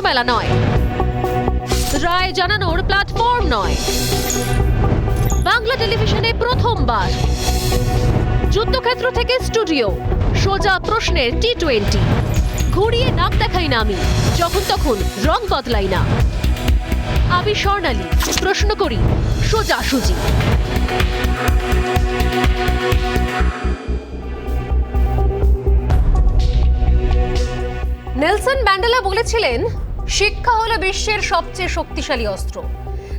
মেলা নয়, রায় জানানোর প্ল্যাটফর্ম নয়। বাংলা টেলিভিশনে প্রথমবার যুদ্ধক্ষেত্র থেকে স্টুডিও, সোজা প্রশ্নের T20। ঘুরিয়ে নাক দেখাই না আমি, যখন তখন রং বদলাই না। আমি স্বর্ণালী, প্রশ্ন করি সোজাসুজি। নেলসন ম্যান্ডেলা বলেছিলেন, শিক্ষা হলো বিশ্বের সবচেয়ে শক্তিশালী অস্ত্র,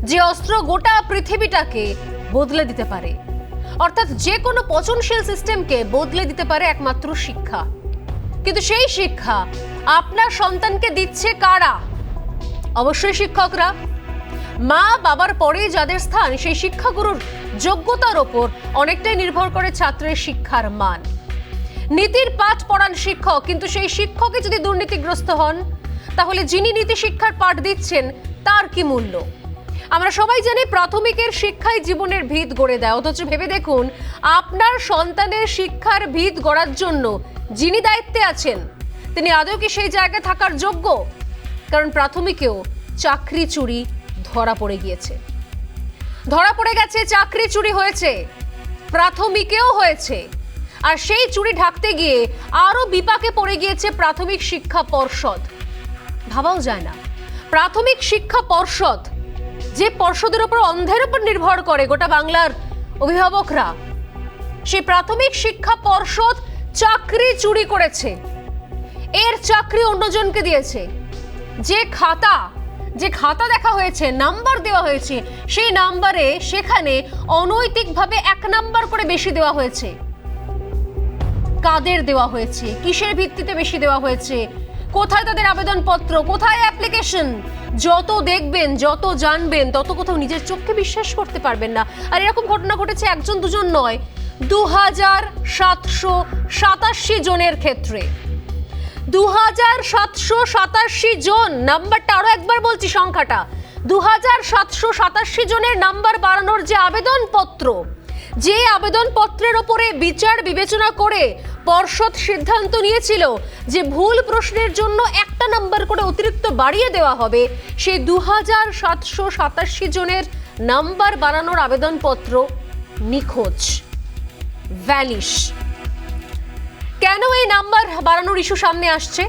যে অস্ত্র গোটা পৃথিবীটাকে বদলে দিতে পারে। অর্থাৎ যে কোনো পচনশীল সিস্টেমকে বদলে দিতে পারে একমাত্র শিক্ষা। কিন্তু সেই শিক্ষা আপনার সন্তানকে দিচ্ছে কারা? অবশ্যই শিক্ষকরা। মা বাবার পরে যাদের স্থান, সেই শিক্ষাগুরুর যোগ্যতার ওপর অনেকটাই নির্ভর করে ছাত্রের শিক্ষার মান। নীতির পাঠ পড়ান শিক্ষক, কিন্তু সেই শিক্ষকই যদি দুর্নীতিগ্রস্ত হন, তাহলে যিনি নীতি শিক্ষার পাঠ দিচ্ছেন তার কি মূল্য? আমরা সবাই জানি প্রাথমিকের শিক্ষাই জীবনের ভিত গড়ে দেয়। অথচ ভেবে দেখুন, আপনার সন্তানের শিক্ষার ভিত গড়ার জন্য যিনি দায়িত্বে আছেন, তিনি আদৌ কি সেই জায়গায় থাকার যোগ্য? কারণ প্রাথমিকেও চাকরি চুরি ধরা পড়ে গিয়েছে, ধরা পড়ে গেছে, চাকরি চুরি হয়েছে, প্রাথমিকেও হয়েছে। আর সেই চুরি ঢাকতে গিয়ে আরো বিপাকে পড়ে গিয়েছে প্রাথমিক শিক্ষা পর্ষদ। ভাবাও যায় না, প্রাথমিক শিক্ষা পর্ষদ, যে পর্ষদের উপর অন্ধের উপর নির্ভর করে গোটা বাংলার অভিভাবকরা, সেই প্রাথমিক শিক্ষা পর্ষদ চাকরি চুরি করেছে। এর চাকরি অন্যজনকে দিয়েছে। যে খাতা দেখা হয়েছে, নাম্বার দেওয়া হয়েছে, সেই নাম্বারে সেখানে অনৈতিকভাবে 1 নাম্বার করে বেশি দেওয়া হয়েছে। কাদের দেওয়া হয়েছে, কিসের ভিত্তিতে বেশি দেওয়া হয়েছে, কোথায় তাদের আবেদনপত্র, কোথায় অ্যাপ্লিকেশন, যত দেখবেন, যত জানবেন, তত কোথাও নিজের চোখকে বিশ্বাস করতে পারবেন না। আর এরকম ঘটনা ঘটেছে একজন দুজন নয়, 2787 জনের ক্ষেত্রে। 2787 জন, নাম্বারটা আরো একবার বলছি, সংখ্যাটা 2787 জনের নাম্বার বাড়ানোর যে আবেদনপত্র, যে আবেদনপত্রের ওপরে বিচার বিবেচনা করে পর্ষদ সিদ্ধান্ত নিয়েছিল যে ভুল প্রশ্নের জন্য 1টা নাম্বার করে অতিরিক্ত বাড়িয়ে দেওয়া হবে, সেই 2787 জনের নাম্বার বাড়ানোর আবেদনপত্র নিখোঁজ, ভ্যানিশ। কেন এই নাম্বার বাড়ানোর ইস্যু সামনে আসছে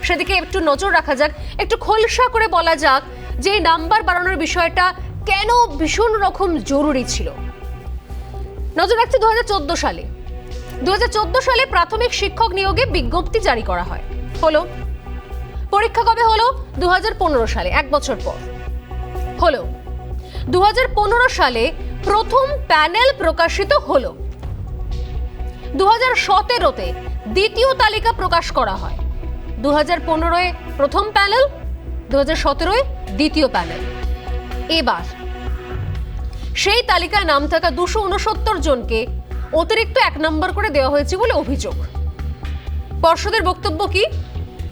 সেদিকে একটু নজর রাখা যাক। একটু খোলসা করে বলা যাক যে এই নাম্বার বাড়ানোর বিষয়টা কেন ভীষণ রকম জরুরি ছিল। নজর রাখছে 2014 সালে। 2014 সালে প্রাথমিক শিক্ষক নিয়োগে বিজ্ঞপ্তি জারি করা হয়। হলো, পরীক্ষা কবে হলো? 2015 সালে, 1 বছর পর হলো। 2015 সালে প্রথম প্যানেল প্রকাশিত হলো। 2017-তে দ্বিতীয় তালিকা প্রকাশ করা হয়। 2015-এ প্রথম প্যানেল, 2017-এ দ্বিতীয় প্যানেল। এবার সেই তালিকায় নাম থাকা 269 জনকে অতিরিক্ত 1 নম্বর করে দেওয়া হয়েছে বলে অভিযোগ। পর্ষদের বক্তব্য কি?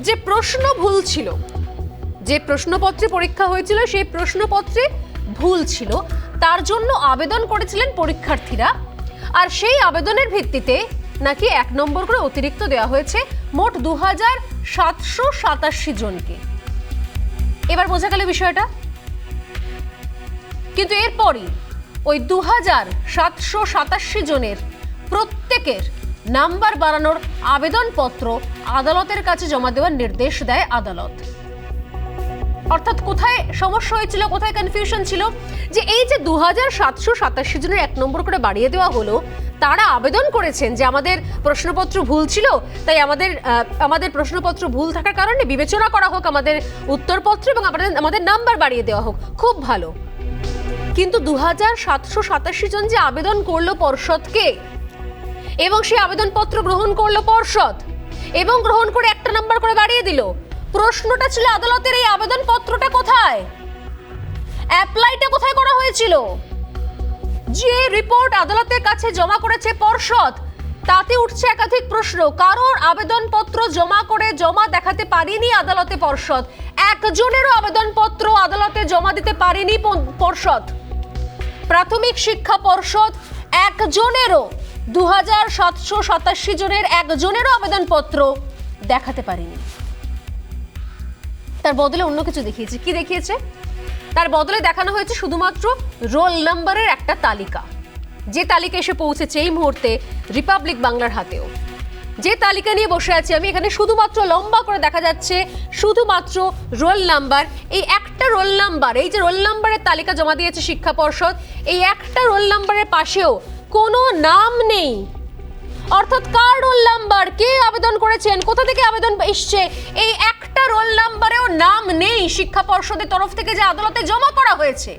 যে প্রশ্ন ভুল ছিল, যে প্রশ্নপত্রে পরীক্ষা হয়েছিল সেই প্রশ্নপত্রে ভুল ছিল, তার জন্য আবেদন করেছিলেন পরীক্ষার্থীরা। আর সেই আবেদনের ভিত্তিতে নাকি 1 নম্বর করে অতিরিক্ত দেওয়া হয়েছে মোট 2787 জনকে। এবার বোঝা গেল বিষয়টা। কিন্তু এরপরই ওই 2787 জনের প্রত্যেকের নাম্বার বাড়ানোর আবেদনপত্র আদালতের কাছে জমা দেওয়ার নির্দেশ দেয় আদালত। অর্থাৎ কোথায় সমস্যা হয়েছিল, কোথায় কনফিউশন ছিল, যে এই যে 2787 জনের 1 নম্বর করে বাড়িয়ে দেওয়া হলো, তারা আবেদন করেছেন যে আমাদের প্রশ্নপত্র ভুল ছিল, তাই আমাদের প্রশ্নপত্র ভুল থাকার কারণে বিবেচনা করা হোক আমাদের উত্তরপত্র এবং আমাদের নাম্বার বাড়িয়ে দেওয়া হোক। খুব ভালো। কিন্তু 2787 জন যে আবেদন করলো পর্ষদকে, এবং সেই আবেদনপত্র গ্রহণ করলো পর্ষদ, এবং গ্রহণ করে 1টা নাম্বার করে বাড়িয়ে দিল, প্রশ্নটা ছিল আদালতের এই আবেদনপত্রটা কোথায়, অ্যাপ্লাইটা কোথায় করা হয়েছিল? যে রিপোর্ট আদালতের কাছে জমা করেছে পর্ষদ, তাতে উঠছে একাধিক প্রশ্ন। কারোর আবেদনপত্র জমা দেখাতে পারেনি আদালতে পর্ষদ, একজনেরও আবেদনপত্র আদালতে জমা দিতে পারেনি পর্ষদ। প্রাথমিক শিক্ষা পর্ষদ একজনেরও, 2787 জনের একজনেরও আবেদনপত্র দেখাতে পারেনি। তার বদলে অন্য কিছু দেখিয়েছে। কি দেখিয়েছে? তার বদলে দেখানো হয়েছে শুধুমাত্র রোল নাম্বারের একটা তালিকা, যে তালিকা এসে পৌঁছেছে এই মুহূর্তে রিপাবলিক বাংলার হাতেও। যে তালিকা নিয়ে বসে আছি আমি এখানে, শুধুমাত্র লম্বা করে দেখা যাচ্ছে শুধুমাত্র রোল নাম্বার। এই একটা রোল নাম্বার, এই যে রোল নাম্বারের তালিকা জমা দিয়েছে শিক্ষা পর্ষদ, এই একটা রোল নাম্বারের পাশেও কোনো নাম নেই। অর্থাৎ কার রোল নাম্বার, কে আবেদন করেছেন, কোথা থেকে আবেদন এসছে, এই একটা রোল নাম্বারেও নাম নেই শিক্ষা পর্ষদের তরফ থেকে যে আদালতে জমা করা হয়েছে।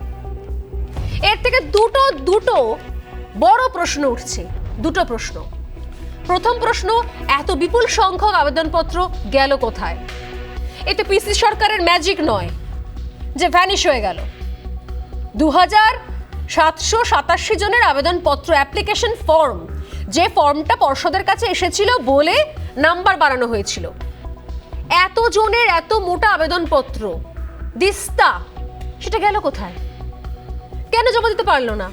এর থেকে দুটো বড় প্রশ্ন উঠছে, দুটো প্রশ্ন। প্রথম প্রশ্ন, এত বিপুল সংখ্যক আবেদনপত্র গেল কোথায়? এতে পিসি সরকারের ম্যাজিক নয় যে ভ্যানিশ হয়ে গেল। 2787 জনের আবেদনপত্র, অ্যাপ্লিকেশন ফর্ম, যে ফর্মটা পর্ষদের কাছে এসেছিল বলে নাম্বার বাড়ানো হয়েছিল। এত জনের এত মোটা আবেদনপত্র দিস্তা, সেটা গেল কোথায়? কেন জমা দিতে পারলো না?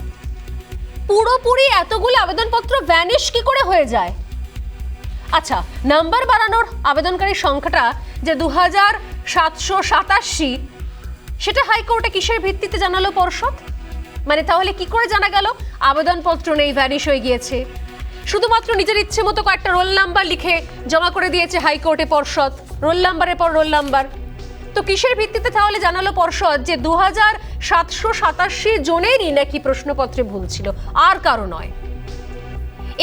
পুরোপুরি এতগুলো আবেদনপত্র ভ্যানিশ কি করে হয়ে যায়? আচ্ছা, নাম্বার বাড়ানোর আবেদনকারীর সংখ্যাটা যে 2787, সেটা হাইকোর্টে কিসের ভিত্তিতে জানালো পর্ষদ? মানে তাহলে কি করে জানা গেল আবেদনপত্র নেই, ভ্যানিশ হয়ে গিয়েছে? শুধুমাত্র নিজের ইচ্ছে মতো কয়েকটা রোল নাম্বার লিখে জমা করে দিয়েছে হাইকোর্টে পর্ষদ, রোল নাম্বারের পর রোল নাম্বার। তো কিসের ভিত্তিতে তাহলে জানালো পর্ষদ যে 2787 জনেরই নাকি প্রশ্নপত্রে ভুল ছিল, আর কারো নয়?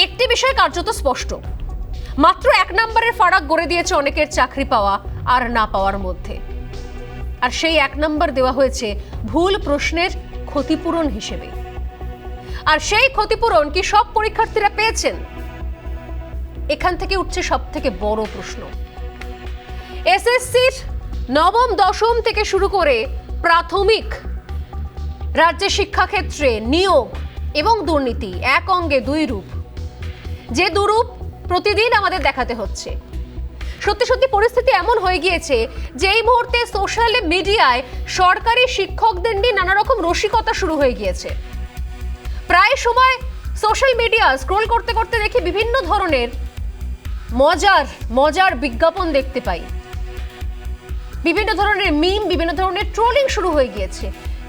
একটি বিষয় কার্যত স্পষ্ট, মাত্র 1 নম্বরের ফারাক গড়ে দিয়েছে অনেকের চাকরি পাওয়া আর না পাওয়ার মধ্যে। আর সেই 1 নম্বর দেওয়া হয়েছে ভুল প্রশ্নের ক্ষতিপূরণ হিসেবে। আর সেই ক্ষতিপূরণ কি সব পরীক্ষার্থীরা পেয়েছেন? এখান থেকে উঠছে সব থেকে বড় প্রশ্ন। এসএসসির নবম দশম থেকে শুরু করে প্রাথমিক রাজ্যের শিক্ষাক্ষেত্রে নিয়োগ এবং দুর্নীতি এক অঙ্গে দুই রূপ, যে দুরূপ প্রতিদিন আমাদের দেখাতে হচ্ছে। সত্যি সত্যি পরিস্থিতি এমন হয়ে গিয়েছে যে এই মুহূর্তে সোশ্যাল মিডিয়ায় সরকারি শিক্ষকদের নিয়ে নানা রকম রসিকতা শুরু হয়ে গিয়েছে। প্রায় সময় সোশ্যাল মিডিয়া স্ক্রোল করতে করতে দেখি বিভিন্ন ধরনের মজার বিজ্ঞাপন দেখতে পাই, বিভিন্ন ধরনের মিম, বিভিন্ন ধরনের ট্রোলিং শুরু হয়ে গিয়েছে।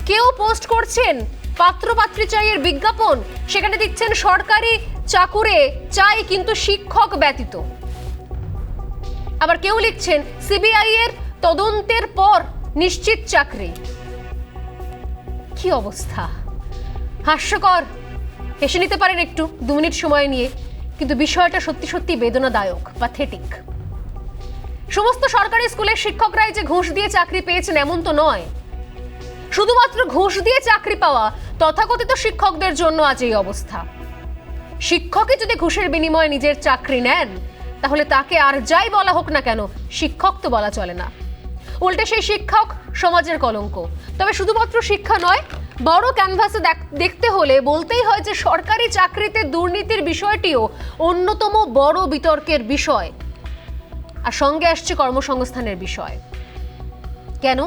কেউ পোস্ট করছেন পাত্র পাত্রী চাইয়ের বিজ্ঞাপন, সেখানে দিচ্ছেন সরকারি চাকুরে চাই কিন্তু শিক্ষক ব্যতীত। আবার কেউ লিখছেন সিবিআই এর তদন্তের পর নিশ্চিত চাকরি। কি অবস্থা! হাস্যকর, হেসে নিতে পারেন একটু 2 মিনিট সময় নিয়ে, কিন্তু বিষয়টা সত্যি সত্যি বেদনাদায়ক, প্যাথেটিক। সমস্ত সরকারি স্কুলের শিক্ষকরাই যে ঘুষ দিয়ে চাকরি পেয়েছেন এমন তো নয়। শুধুমাত্র ঘুষ দিয়ে চাকরি পাওয়া তথাকথিত শিক্ষকদের জন্য আজ এই অবস্থা। শিক্ষকই যদি ঘুষের বিনিময়ে নিজের চাকরি নেন, তাহলে তাকে আর যাই বলা হোক না কেন শিক্ষক তো বলা চলে না। উল্টে সেই শিক্ষক সমাজের কলঙ্ক। তবে শুধুমাত্র শিক্ষা নয়, বড় ক্যানভাসে দেখতে হলে বলতেই হয় যে সরকারি চাকরিতে দুর্নীতির বিষয়টিও অন্যতম বড় বিতর্কের বিষয়। আর সঙ্গে আসছে কর্মসংস্থানের বিষয়। কেন?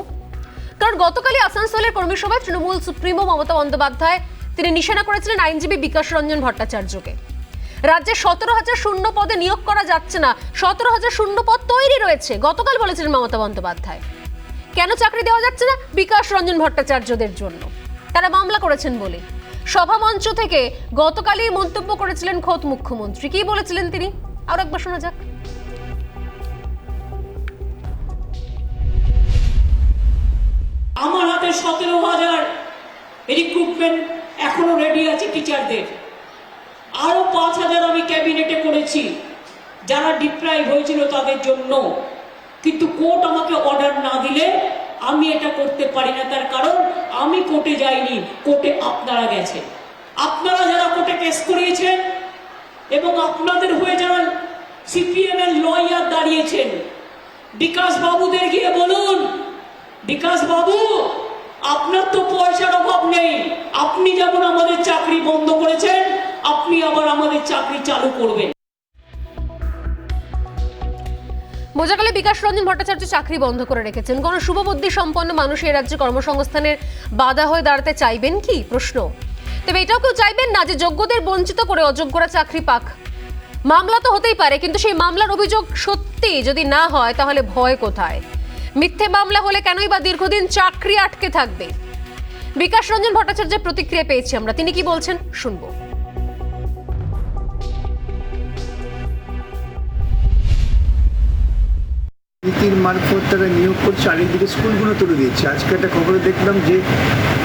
কারণ গতকালই আসানসোলের কর্মী সভায় তৃণমূল সুপ্রিমো মমতা বন্দ্যোপাধ্যায় তিনি নিশানা করেছিলেন আইনজীবী বিকাশ রঞ্জন ভট্টাচার্যকে। রাজ্যে 17,000 শূন্য পদে নিয়োগ করা যাচ্ছে না, 17,000 শূন্য পদ তৈরি রয়েছে, গতকাল বলেছিলেন মমতা বন্দ্যোপাধ্যায়। কেন চাকরি দেওয়া যাচ্ছে না? বিকাশ রঞ্জন ভট্টাচার্যদের জন্য, তারা মামলা করেছেন বলে। সভামঞ্চ থেকে গতকালই মন্তব্য করেছিলেন খোদ মুখ্যমন্ত্রী। কি বলেছিলেন তিনি? আর একবার শোনা যাক। আমার হাতে 17,000 রিক্রুটমেন্ট এখনো রেডি আছে টিচারদের। আরো 5,000 আমি ক্যাবিনেটে করেছি যারা ডিপ্রাইভ হয়েছিল তাদের জন্য। কিন্তু কোর্ট আমাকে অর্ডার না দিলে আমি এটা করতে পারি না। তার কারণ আমি কোর্টে যাইনি, কোর্টে আপনারা গেছেন। আপনারা যারা কোর্টে কেস করিয়েছেন এবং আপনাদের হয়ে যারা সিপিএম এর লয়ার দাঁড়িয়েছেন, বিকাশ বাবুদের গিয়ে বলুন, বিকাশ বাবু আপনার তো পয়সার অভাব নেই, আপনি যেমন আমাদের চাকরি বন্ধ করেছেন আপনি আবার আমাদের চাকরি চালু করবেন। বোঝা গেল বিকাশ রঞ্জন ভট্টাচার্য চাকরি বন্ধ করে রেখেছেন। কোন শুভবুদ্ধি সম্পন্ন মানুষ এই রাজ্যে কর্মসংস্থানের বাধা হয়ে দাঁড়াতে চাইবেন কি? প্রশ্ন। তবে এটাও কেউ চাইবেন না যে যোগ্যদের বঞ্চিত করে অযোগ্যরা চাকরি পাক। মামলা তো হতেই পারে, কিন্তু সেই মামলার অভিযোগ সত্যি যদি না হয় তাহলে ভয় কোথায়? মিথ্যে মামলা হলে কেনই বা দীর্ঘদিন চাকরি আটকে থাকবে? বিকাশ রঞ্জন ভট্টাচার্যের প্রতিক্রিয়া পেয়েছি আমরা, তিনি কি বলছেন শুনবো। নীতির মারফত তারা নিয়োগ করছে, চারিদিকে স্কুলগুলো তুলে দিচ্ছে। আজকে একটা খবরে দেখলাম যে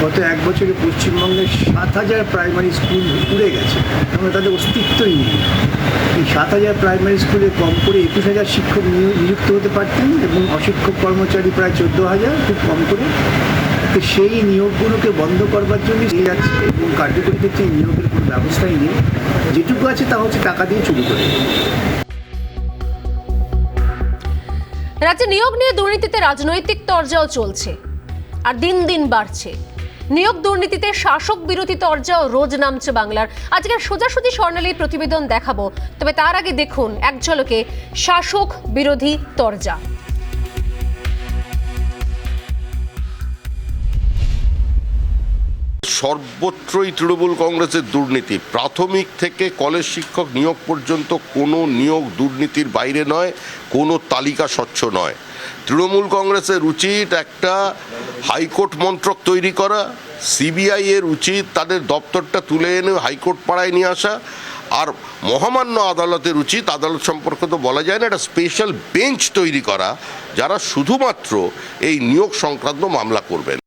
গত 1 বছরে পশ্চিমবঙ্গের 7,000 প্রাইমারি স্কুল উড়ে গেছে, আমরা তাদের অস্তিত্বই নেই। এই 7,000 প্রাইমারি স্কুলে কম করে 21,000 শিক্ষক নিযুক্ত হতে পারতেন এবং অশিক্ষক কর্মচারী প্রায় 14,000, খুব কম করে। তো সেই নিয়োগগুলোকে বন্ধ করবার জন্য এগিয়ে যাচ্ছে এবং কার্যকরী ক্ষেত্রে এই নিয়োগের কোনো ব্যবস্থাই নেই। যেটুকু আছে তা হচ্ছে টাকা দিয়ে চুরি করে। রাজ্যে নিয়োগ নিয়ে দুর্নীতিতে রাজনৈতিক তরজাও চলছে আর দিন দিন বাড়ছে। নিয়োগ দুর্নীতিতে শাসক বিরোধী তরজাও রোজ নামছে বাংলার। আজকের সোজাসুজি স্বর্ণালীর প্রতিবেদন দেখাবো, তবে তার আগে দেখুন এক ঝলকে শাসক বিরোধী তরজা। সর্বত্রই তৃণমূল কংগ্রেসের দুর্নীতি, প্রাথমিক থেকে কলেজ শিক্ষক নিয়োগ পর্যন্ত কোনো নিয়োগ দুর্নীতির বাইরে নয়, কোনো তালিকা স্বচ্ছ নয়। তৃণমূল কংগ্রেসের উচিত একটা হাইকোর্ট মন্ত্রক তৈরি করা, সিবিআই এর উচিত তাদের দপ্তরটা তুলে এনে হাইকোর্ট পাড়ায় নিয়ে আসা, আর মহামান্য আদালতের উচিত, আদালত সম্পর্কে তো বলা যায় না, একটা স্পেশাল বেঞ্চ তৈরি করা যারা শুধুমাত্র এই নিয়োগ সংক্রান্ত মামলা করবেন।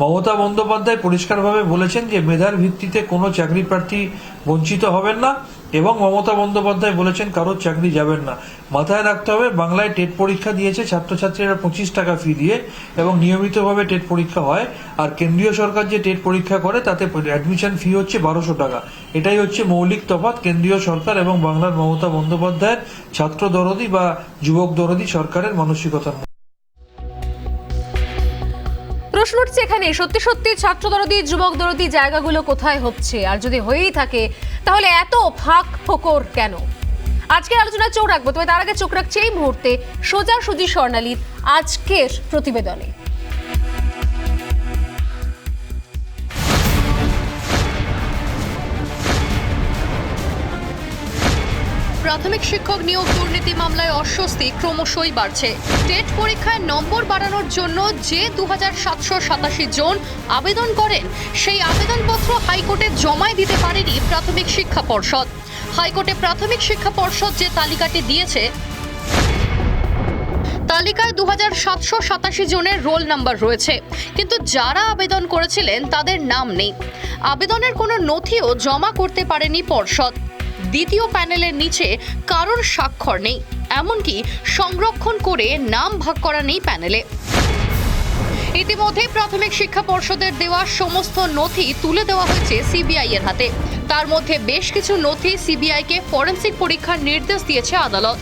মমতা বন্দ্যোপাধ্যায় পরিষ্কারভাবে বলেছেন যে মেধার ভিত্তিতে কোনো চাকরি প্রার্থী বঞ্চিত হবেন না, এবং মমতা বন্দ্যোপাধ্যায় বলেছেন কারোর চাকরি যাবেন না। মাথায় রাখতে হবে, বাংলায় টেট পরীক্ষা দিয়েছে ছাত্রছাত্রীরা 25 টাকা ফি দিয়ে, এবং নিয়মিতভাবে টেট পরীক্ষা হয়। আর কেন্দ্রীয় সরকার যে টেট পরীক্ষা করে তাতে অ্যাডমিশন ফি হচ্ছে 1200 টাকা। এটাই হচ্ছে মৌলিক তফাৎ কেন্দ্রীয় সরকার এবং বাংলার মমতা বন্দ্যোপাধ্যায়ের ছাত্র দরদি বা যুবক দরদি সরকারের মানসিকতার। প্রশ্ন উঠছে এখানে, সত্যি সত্যি ছাত্র দরদি যুবক দরদি জায়গাগুলো কোথায় হচ্ছে? আর যদি হয়েই থাকে তাহলে এত ফাঁক ফোকর কেন? আজকের আলোচনায় চোখ রাখবো, তবে তার আগে চোখ রাখছে এই মুহূর্তে সোজাসুজি স্বর্ণালীর আজকের প্রতিবেদনে। প্রাথমিক শিক্ষক নিয়োগ দুর্নীতি মামলায় অস্বস্তি ক্রমশই বাড়ছে। টেট পরীক্ষায় নম্বর বাড়ানোর জন্য যে 2787 জন আবেদন করেন, সেই আবেদনপত্র হাইকোর্টে জমাই দিতে পারেনি প্রাথমিক শিক্ষা পর্ষদ। হাইকোর্টে প্রাথমিক শিক্ষা পর্ষদ যে তালিকাটি দিয়েছে, তালিকায় 2787 জনের রোল নাম্বার রয়েছে, কিন্তু যারা আবেদন করেছিলেন তাদের নাম নেই। আবেদনের কোনো নথিও জমা করতে পারেনি পর্ষদ। দ্বিতীয় প্যানেলের নিচে কারোর স্বাক্ষর নেই, এমনকি সংরক্ষণ করে নাম ভাগ করা নেই প্যানেলে। ইতিমধ্যে প্রাথমিক শিক্ষা পর্ষদের দেওয়া সমস্ত নথি তুলে দেওয়া হয়েছে সিবিআই এর হাতে। তার মধ্যে বেশ কিছু নথি সিবিআইকে ফরেনসিক পরীক্ষার নির্দেশ দিয়েছে আদালত।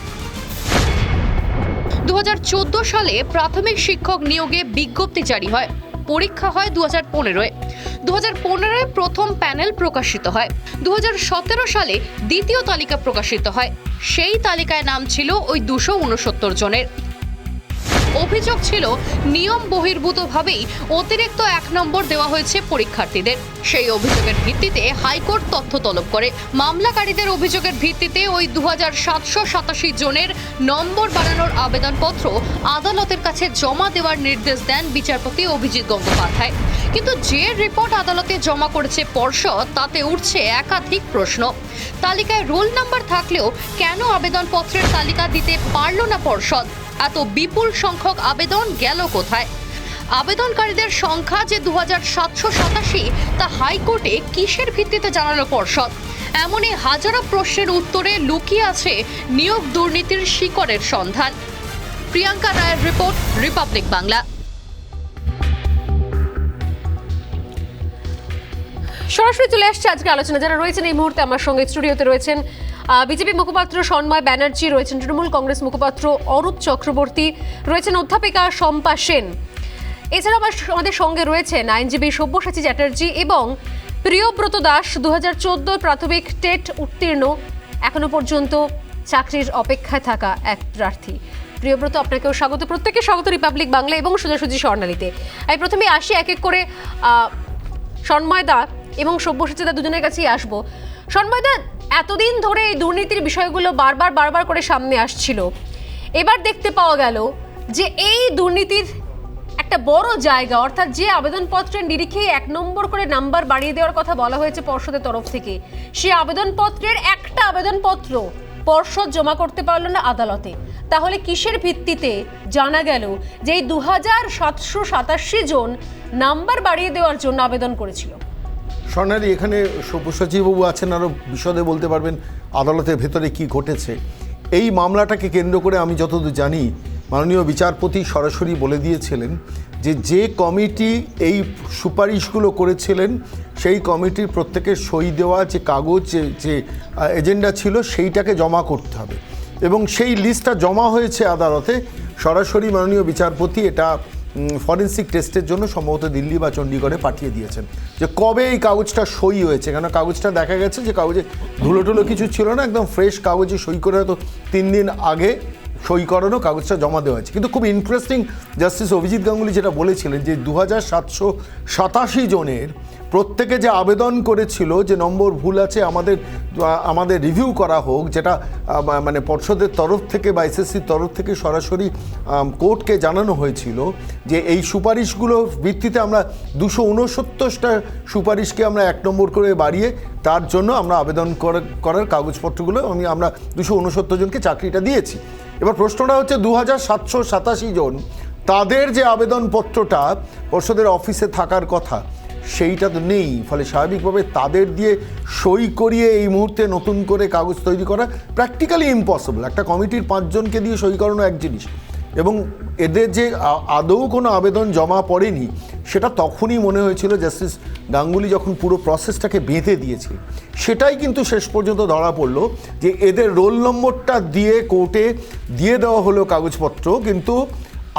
2014 সালে প্রাথমিক শিক্ষক নিয়োগে বিজ্ঞপ্তি জারি হয়, পরীক্ষা হয় 2015-এ। 2015-এ প্রথম প্যানেল প্রকাশিত হয়। 2017 সালে দ্বিতীয় তালিকা প্রকাশিত হয়। সেই তালিকায় নাম ছিল ওই 269 জনের। অভিযোগ ছিল নিয়ম বহির্ভূতভাবেই অতিরিক্ত 1 নম্বর দেওয়া হয়েছে পরীক্ষার্থীদের। সেই অভিযোগের ভিত্তিতে হাইকোর্ট তথ্য তলব করে। মামলাকারীদের অভিযোগের ভিত্তিতে ওই 2787 জনের নম্বর বাড়ানোর আবেদনপত্র আদালতের কাছে জমা দেওয়ার নির্দেশ দেন বিচারপতি অভিজিৎ গঙ্গোপাধ্যায়। কিন্তু যে রিপোর্ট আদালতে জমা করেছে পর্ষদ, তাতে উঠছে একাধিক প্রশ্ন। তালিকায় রোল নাম্বার থাকলেও কেন আবেদনপত্রের তালিকা দিতে পারল না পর্ষদ? এত বিপুল সংখ্যক আবেদন গেল কোথায়? আবেদনকারীদের সংখ্যা যে 2787, তা হাইকোর্টে কিসের ভিত্তিতে জানালো পর্ষদ? এমনই হাজারো প্রশ্নের উত্তরে লুকিয়ে আছে নিয়োগ দুর্নীতির শিকড়ের সন্ধান। প্রিয়াঙ্কা রায়ের রিপোর্ট, রিপাবলিক বাংলা। সরাসরি চলে আসছে আজকে আলোচনা। যারা রয়েছেন এই মুহূর্তে আমার সঙ্গে স্টুডিওতে রয়েছেন বিজেপি মুখপাত্র সন্ময় ব্যানার্জি, রয়েছেন তৃণমূল কংগ্রেস মুখপাত্র অরূপ চক্রবর্তী, রয়েছেন অধ্যাপিকা শম্পা সেন। এছাড়াও আমাদের সঙ্গে রয়েছেন আইনজীবী সব্যসাচী চ্যাটার্জি এবং প্রিয়ব্রত দাস, 2014 প্রাথমিক টেট উত্তীর্ণ, এখনো পর্যন্ত চাকরির অপেক্ষায় থাকা এক প্রার্থী। প্রিয়ব্রত, আপনাকেও স্বাগত। প্রত্যেককে স্বাগত রিপাবলিক বাংলা এবং সোজাসুজি স্বর্ণালীতে। আমি প্রথমে আসি এক এক করে। সন্ময় দা, এবং সব্যসাচীদা দুজনের কাছেই আসবো। সন্ময়দা, এতদিন ধরে এই দুর্নীতির বিষয়গুলো বারবার করে সামনে আসছিল, এবার দেখতে পাওয়া গেল যে এই দুর্নীতির একটা বড় জায়গা, অর্থাৎ যে আবেদনপত্রের নিরিখে 1 নম্বর করে নাম্বার বাড়িয়ে দেওয়ার কথা বলা হয়েছে পর্ষদের তরফ থেকে, সেই আবেদনপত্রের একটা আবেদনপত্র পর্ষদ জমা করতে পারলো না আদালতে। তাহলে কিসের ভিত্তিতে জানা গেল যে এই 2787 জন নাম্বার বাড়িয়ে দেওয়ার জন্য আবেদন করেছিল? স্বর্ণালী, এখানে সব্যসাচীবাবু আছেন, আরও বিশদে বলতে পারবেন আদালতের ভেতরে কি ঘটেছে। এই মামলাটাকে কেন্দ্র করে আমি যতদূর জানি মাননীয় বিচারপতি সরাসরি বলে দিয়েছিলেন যে কমিটি এই সুপারিশগুলো করেছিলেন সেই কমিটির প্রত্যেকের সই দেওয়া যে কাগজ, যে এজেন্ডা ছিল সেইটাকে জমা করতে হবে, এবং সেই লিস্টটা জমা হয়েছে আদালতে। সরাসরি মাননীয় বিচারপতি এটা ফরেন্সিক টেস্টের জন্য সম্ভবত দিল্লি বা চণ্ডীগড়ে পাঠিয়ে দিয়েছেন যে কবে এই কাগজটা সই হয়েছে। কেন কাগজটা দেখা গেছে যে কাগজে ধুলো কিছু ছিল না, একদম ফ্রেশ কাগজে সই করে হয়তো 3 দিন আগে সই করানো কাগজটা জমা দেওয়া হয়েছে। কিন্তু খুব ইন্টারেস্টিং, জাস্টিস অভিজিৎ গাঙ্গুলি যেটা বলেছিলেন যে 2787 জনের প্রত্যেকে যে আবেদন করেছিল যে নম্বর ভুল আছে, আমাদের রিভিউ করা হোক, যেটা মানে পর্ষদের তরফ থেকে বা এসএসসির তরফ থেকে সরাসরি কোর্টকে জানানো হয়েছিল যে এই সুপারিশগুলোর ভিত্তিতে আমরা 269টা সুপারিশকে আমরা 1 নম্বর করে বাড়িয়ে তার জন্য আমরা আবেদন করার কাগজপত্রগুলো আমরা 269 জনকে চাকরিটা দিয়েছি। এবার প্রশ্নটা হচ্ছে 2787 জন, তাদের যে আবেদনপত্রটা পর্ষদের অফিসে থাকার কথা সেইটা তো নেই। ফলে স্বাভাবিকভাবে তাদের দিয়ে সই করিয়ে এই মুহূর্তে নতুন করে কাগজ তৈরি করা প্র্যাকটিক্যালি ইম্পসিবল। একটা কমিটির 5 জনকে দিয়ে সই করানো এক জিনিস, এবং এদের যে আদৌ কোনো আবেদন জমা পড়েনি সেটা তখনই মনে হয়েছিল জাস্টিস গাঙ্গুলি যখন পুরো প্রসেসটাকে বেঁধে দিয়েছিল। সেটাই কিন্তু শেষ পর্যন্ত ধরা পড়লো যে এদের রোল নম্বরটা দিয়ে কোর্টে দিয়ে দেওয়া হলো কাগজপত্র, কিন্তু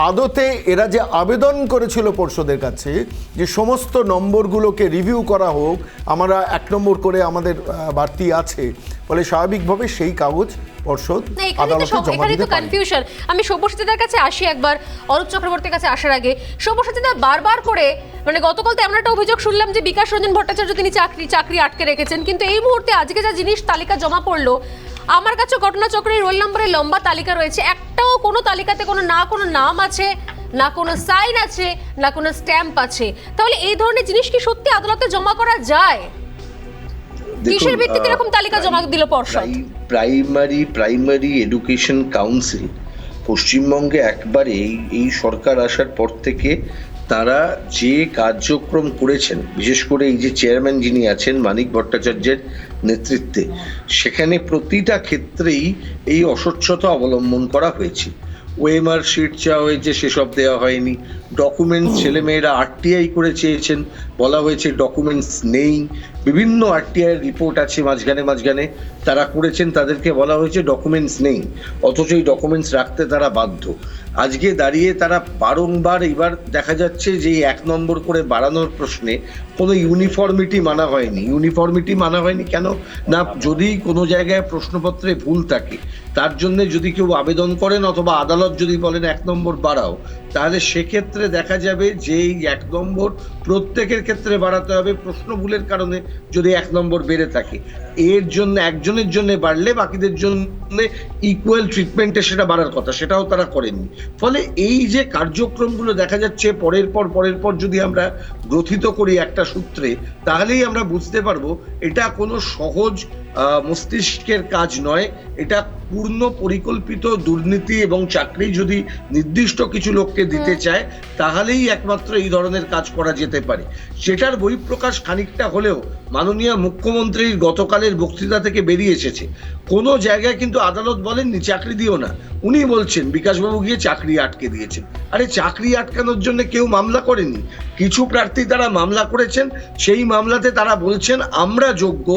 আদতে এরা যে আবেদন করেছিল পর্ষদের কাছে যে সমস্ত নম্বরগুলোকে রিভিউ করা হোক, আমরা 1 নম্বর করে আমাদের বাড়তি আছে, ফলে স্বাভাবিকভাবে সেই কাগজ পর্ষদ আদালতে জমা দিতে পারে। কনফিউশন। আমি সব্যসাচীদার কাছে আসি একবার, অরূপ চক্রবর্তীর কাছে আসার আগে। সব্যসাচীদা বারবার করে, মানে গতকাল তো এমন একটা অভিযোগ শুনলাম যে বিকাশ রঞ্জন ভট্টাচার্য তিনি চাকরি আটকে রেখেছেন, কিন্তু এই মুহূর্তে আজকে যা জিনিস তালিকা জমা পড়লো, আমার কাছে ঘটনাচক্রের রোল নম্বরের লম্বা তালিকা রয়েছে, একটাও কোনো তালিকাতে কোনো নাম আছে, না কোনো সাইন আছে, না কোনো স্ট্যাম্প আছে। তাহলে এই ধরনের জিনিস কি সত্যি আদালতে জমা করা যায়? কিসের ভিত্তিতে এরকম তালিকা জমা দিল পর্ষদ? প্রাইমারি এডুকেশন কাউন্সিল পশ্চিমবঙ্গে একবারে এই সরকার আসার পর থেকে তারা যে কার্যক্রম করেছেন, বিশেষ করে এই যে চেয়ারম্যান যিনি আছেন মানিক ভট্টাচার্যের নেতৃত্বে, সেখানে প্রতিটা ক্ষেত্রেই এই অস্বচ্ছতা অবলম্বন করা হয়েছে। ওএমআর শিট চাওয়া হয়েছে, সেসব দেওয়া হয়নি। ডকুমেন্টস ছেলেমেয়েরা আরটিআই করে চেয়েছেন, বলা হয়েছে ডকুমেন্টস নেই। বিভিন্ন আরটিআই রিপোর্ট আছে মাঝখানে তারা করেছেন, তাদেরকে বলা হয়েছে ডকুমেন্টস নেই, অথচ এই ডকুমেন্টস রাখতে তারা বাধ্য। আজকে দাঁড়িয়ে তারা বারংবার, এবার দেখা যাচ্ছে যে 1 নম্বর করে বাড়ানোর প্রশ্নে কোনো ইউনিফর্মিটি মানা হয়নি। কেন না, যদি কোনো জায়গায় প্রশ্নপত্রে ভুল থাকে তার জন্য যদি কেউ আবেদন করেন অথবা আদালত যদি বলেন 1 নম্বর বাড়াও, তাহলে সেক্ষেত্রে দেখা যাবে যে এই 1 নম্বর প্রত্যেকের ক্ষেত্রে বাড়াতে হবে প্রশ্ন ভুলের কারণে যদি 1 নম্বর বেড়ে থাকে। এর জন্য একজনের জন্য বাড়লে বাকিদের জন্য ইকুয়াল ট্রিটমেন্টে সেটা বাড়ার কথা, সেটাও তারা করেননি। ফলে এই যে কার্যক্রমগুলো দেখা যাচ্ছে পরের পর যদি আমরা গ্রথিত করি একটা সূত্রে, তাহলেই আমরা বুঝতে পারবো এটা কোনো সহজ মস্তিষ্কের কাজ নয়। এটা পূর্ণ পরিকল্পিত দুর্নীতি, এবং চাকরি যদি নির্দিষ্ট কিছু লোককে দিতে চায় তাহলেই একমাত্র এই ধরনের কাজ করা যেতে পারে। সেটার বহিঃপ্রকাশ খানিকটা হলেও মাননীয় মুখ্যমন্ত্রীর গতকালের বক্তৃতা থেকে বেরিয়ে এসেছে। কোনো জায়গায় কিন্তু আদালত বলেননি চাকরি দিও না, উনি বলছেন বিকাশবাবু গিয়ে চাকরি আটকে দিয়েছেন। আরে চাকরি আটকানোর জন্য কেউ মামলা করেনি, কিছু প্রার্থী তারা মামলা করেছেন, সেই মামলাতে তারা বলছেন আমরা যোগ্য,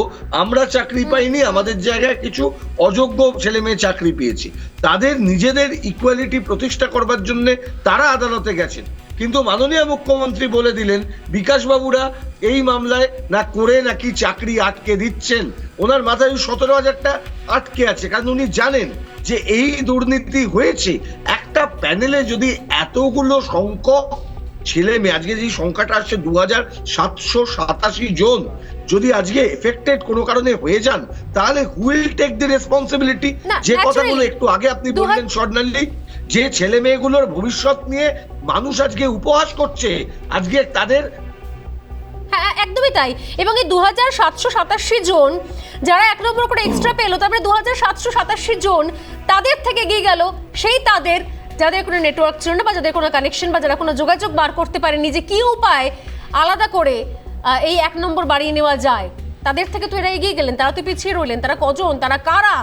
আমরা চাকরি পাইনি, আমাদের জায়গায় কিছু অযোগ্য ছেলে মেয়ে চাকরি পেয়েছি। তাদের নিজেদের ইকুয়ালিটি প্রতিষ্ঠা করবার জন্য তারা আদালতে গেছেন, কিন্তু মাননীয় মুখ্যমন্ত্রী বলে দিলেন বিকাশবাবুরা এই মামলায় না করে নাকি চাকরি আটকে দিচ্ছেন। ওনার মাথায় 17,000টা আটকে আছে, কারণ উনি জানেন যে এই দুর্নীতি হয়েছে। একটা প্যানেলে যদি এতগুলো সংখ্যক ছেলে মেয়ে, আজকে যে সংখ্যাটা আসছে 2787 জন, যদি আজকে এফেক্টেড কোনো কারণে হয়ে যান, তাহলে who will take the responsibility? না, যে naturally, কথাগুলো একটু আগে আপনি বললেন স্বর্ণালী, যে ছেলে মেয়েগুলোর ভবিষ্যৎ নিয়ে মানুষ আজকে উপহাস করছে, আজকে তাদের হ্যাঁ একদমই তাই। এবং এই 2787 জন যারা 1 নম্বর করে এক্সট্রা পেলো, তারপরে 2787 জন তাদের থেকে গিয়ে গেল সেই তাদের যাদের কোনো নেটওয়ার্ক ছিল না, বা যাদের কোনো কানেকশন বা যারা কোনো যোগাযোগ বার করতে পারেনি যে কি উপায় আলাদা করে এই 1 নম্বর বাড়িয়ে নেওয়া যায়, তাদের থেকে তো এরা এগিয়ে গেলেন, তারা তো পিছিয়ে রইলেন। তারা কজন, তারা কারা,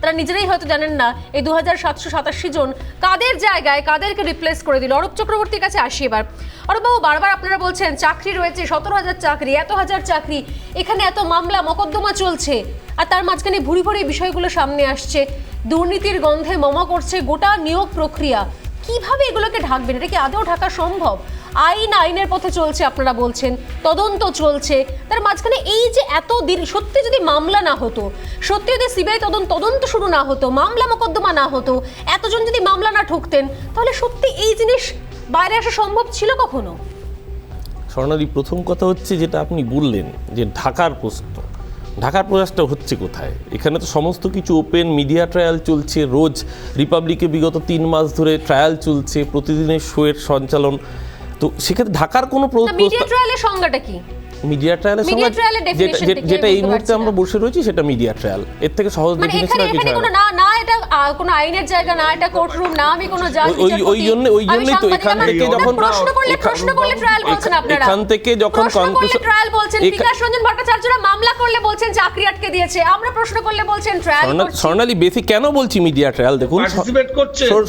তারা নিজেরাই হয়তো জানেন না। এই 2787 জন কাদের জায়গায় কাদেরকে রিপ্লেস করে দিল। অরূপ চক্রবর্তীর কাছে আসি এবার। অরূপবাবু, বারবার আপনারা বলছেন চাকরি রয়েছে 17,000 চাকরি, এত হাজার চাকরি, এখানে এত মামলা মকদ্দমা চলছে, আর তার মাঝখানে ভুরি ভুরি বিষয়গুলো সামনে আসছে, দুর্নীতির গন্ধে মমা করছে গোটা নিয়োগ প্রক্রিয়া। কিভাবে এগুলোকে ঢাকবেন? এটা কি আদৌ ঢাকা সম্ভব? আইনের পথে চলছে আপনারা বলছেন, তদন্ত চলছে, তার মাঝখানে এই যে এত দিন, সত্যি যদি মামলা না হতো, সত্যি যদি সিবিআই তদন্ত শুরু না হতো, মামলা মোকদ্দমা না হতো, এতজন যদি মামলা না ঠুকতেন, তাহলে সত্যি এই জিনিস বাইরে আসা সম্ভব ছিল কখনো? স্বর্ণালী, প্রথম কথা হচ্ছে যেটা আপনি বললেন যে ঢাকার প্রশ্ন, ঢাকার প্রয়াসটা হচ্ছে কোথায়? এখানে তো সমস্ত কিছু ওপেন, মিডিয়া ট্রায়াল চলছে, রোজ রিপাবলিকে বিগত 3 মাস ধরে ট্রায়াল চলছে, প্রতিদিনের শোয়ের সঞ্চালন, তো সেক্ষেত্রে ঢাকার কোনো মিডিয়া ট্রায়ালের সংজ্ঞাটা কি? মিডিয়া ট্রায়ালের সঙ্গে যেটা এই মুহূর্তে আমরা বসে রয়েছি সেটা মিডিয়া ট্রায়াল, এর থেকে সহজ ডেফিনেশন আর কিছু না। এটা কোনো আইনের জায়গা না, এটা কোর্টরুম না, আমি কোনো জাজ ওই জন্যই তো এখান থেকে যখন প্রশ্ন করলে ট্রায়াল বলছেন আপনারা, এখান থেকে যখন কনক্লুশন ট্রায়াল বলছেন, বিকাশ রঞ্জন ভট্টাচার্যরা মামলা করলে বলছেন চাকরি আটকে দিয়েছে, আমরা প্রশ্ন করলে বলছেন ট্রায়াল করছি। স্বর্ণালী, বেসিক কেন বলছি মিডিয়া ট্রায়াল? দেখুন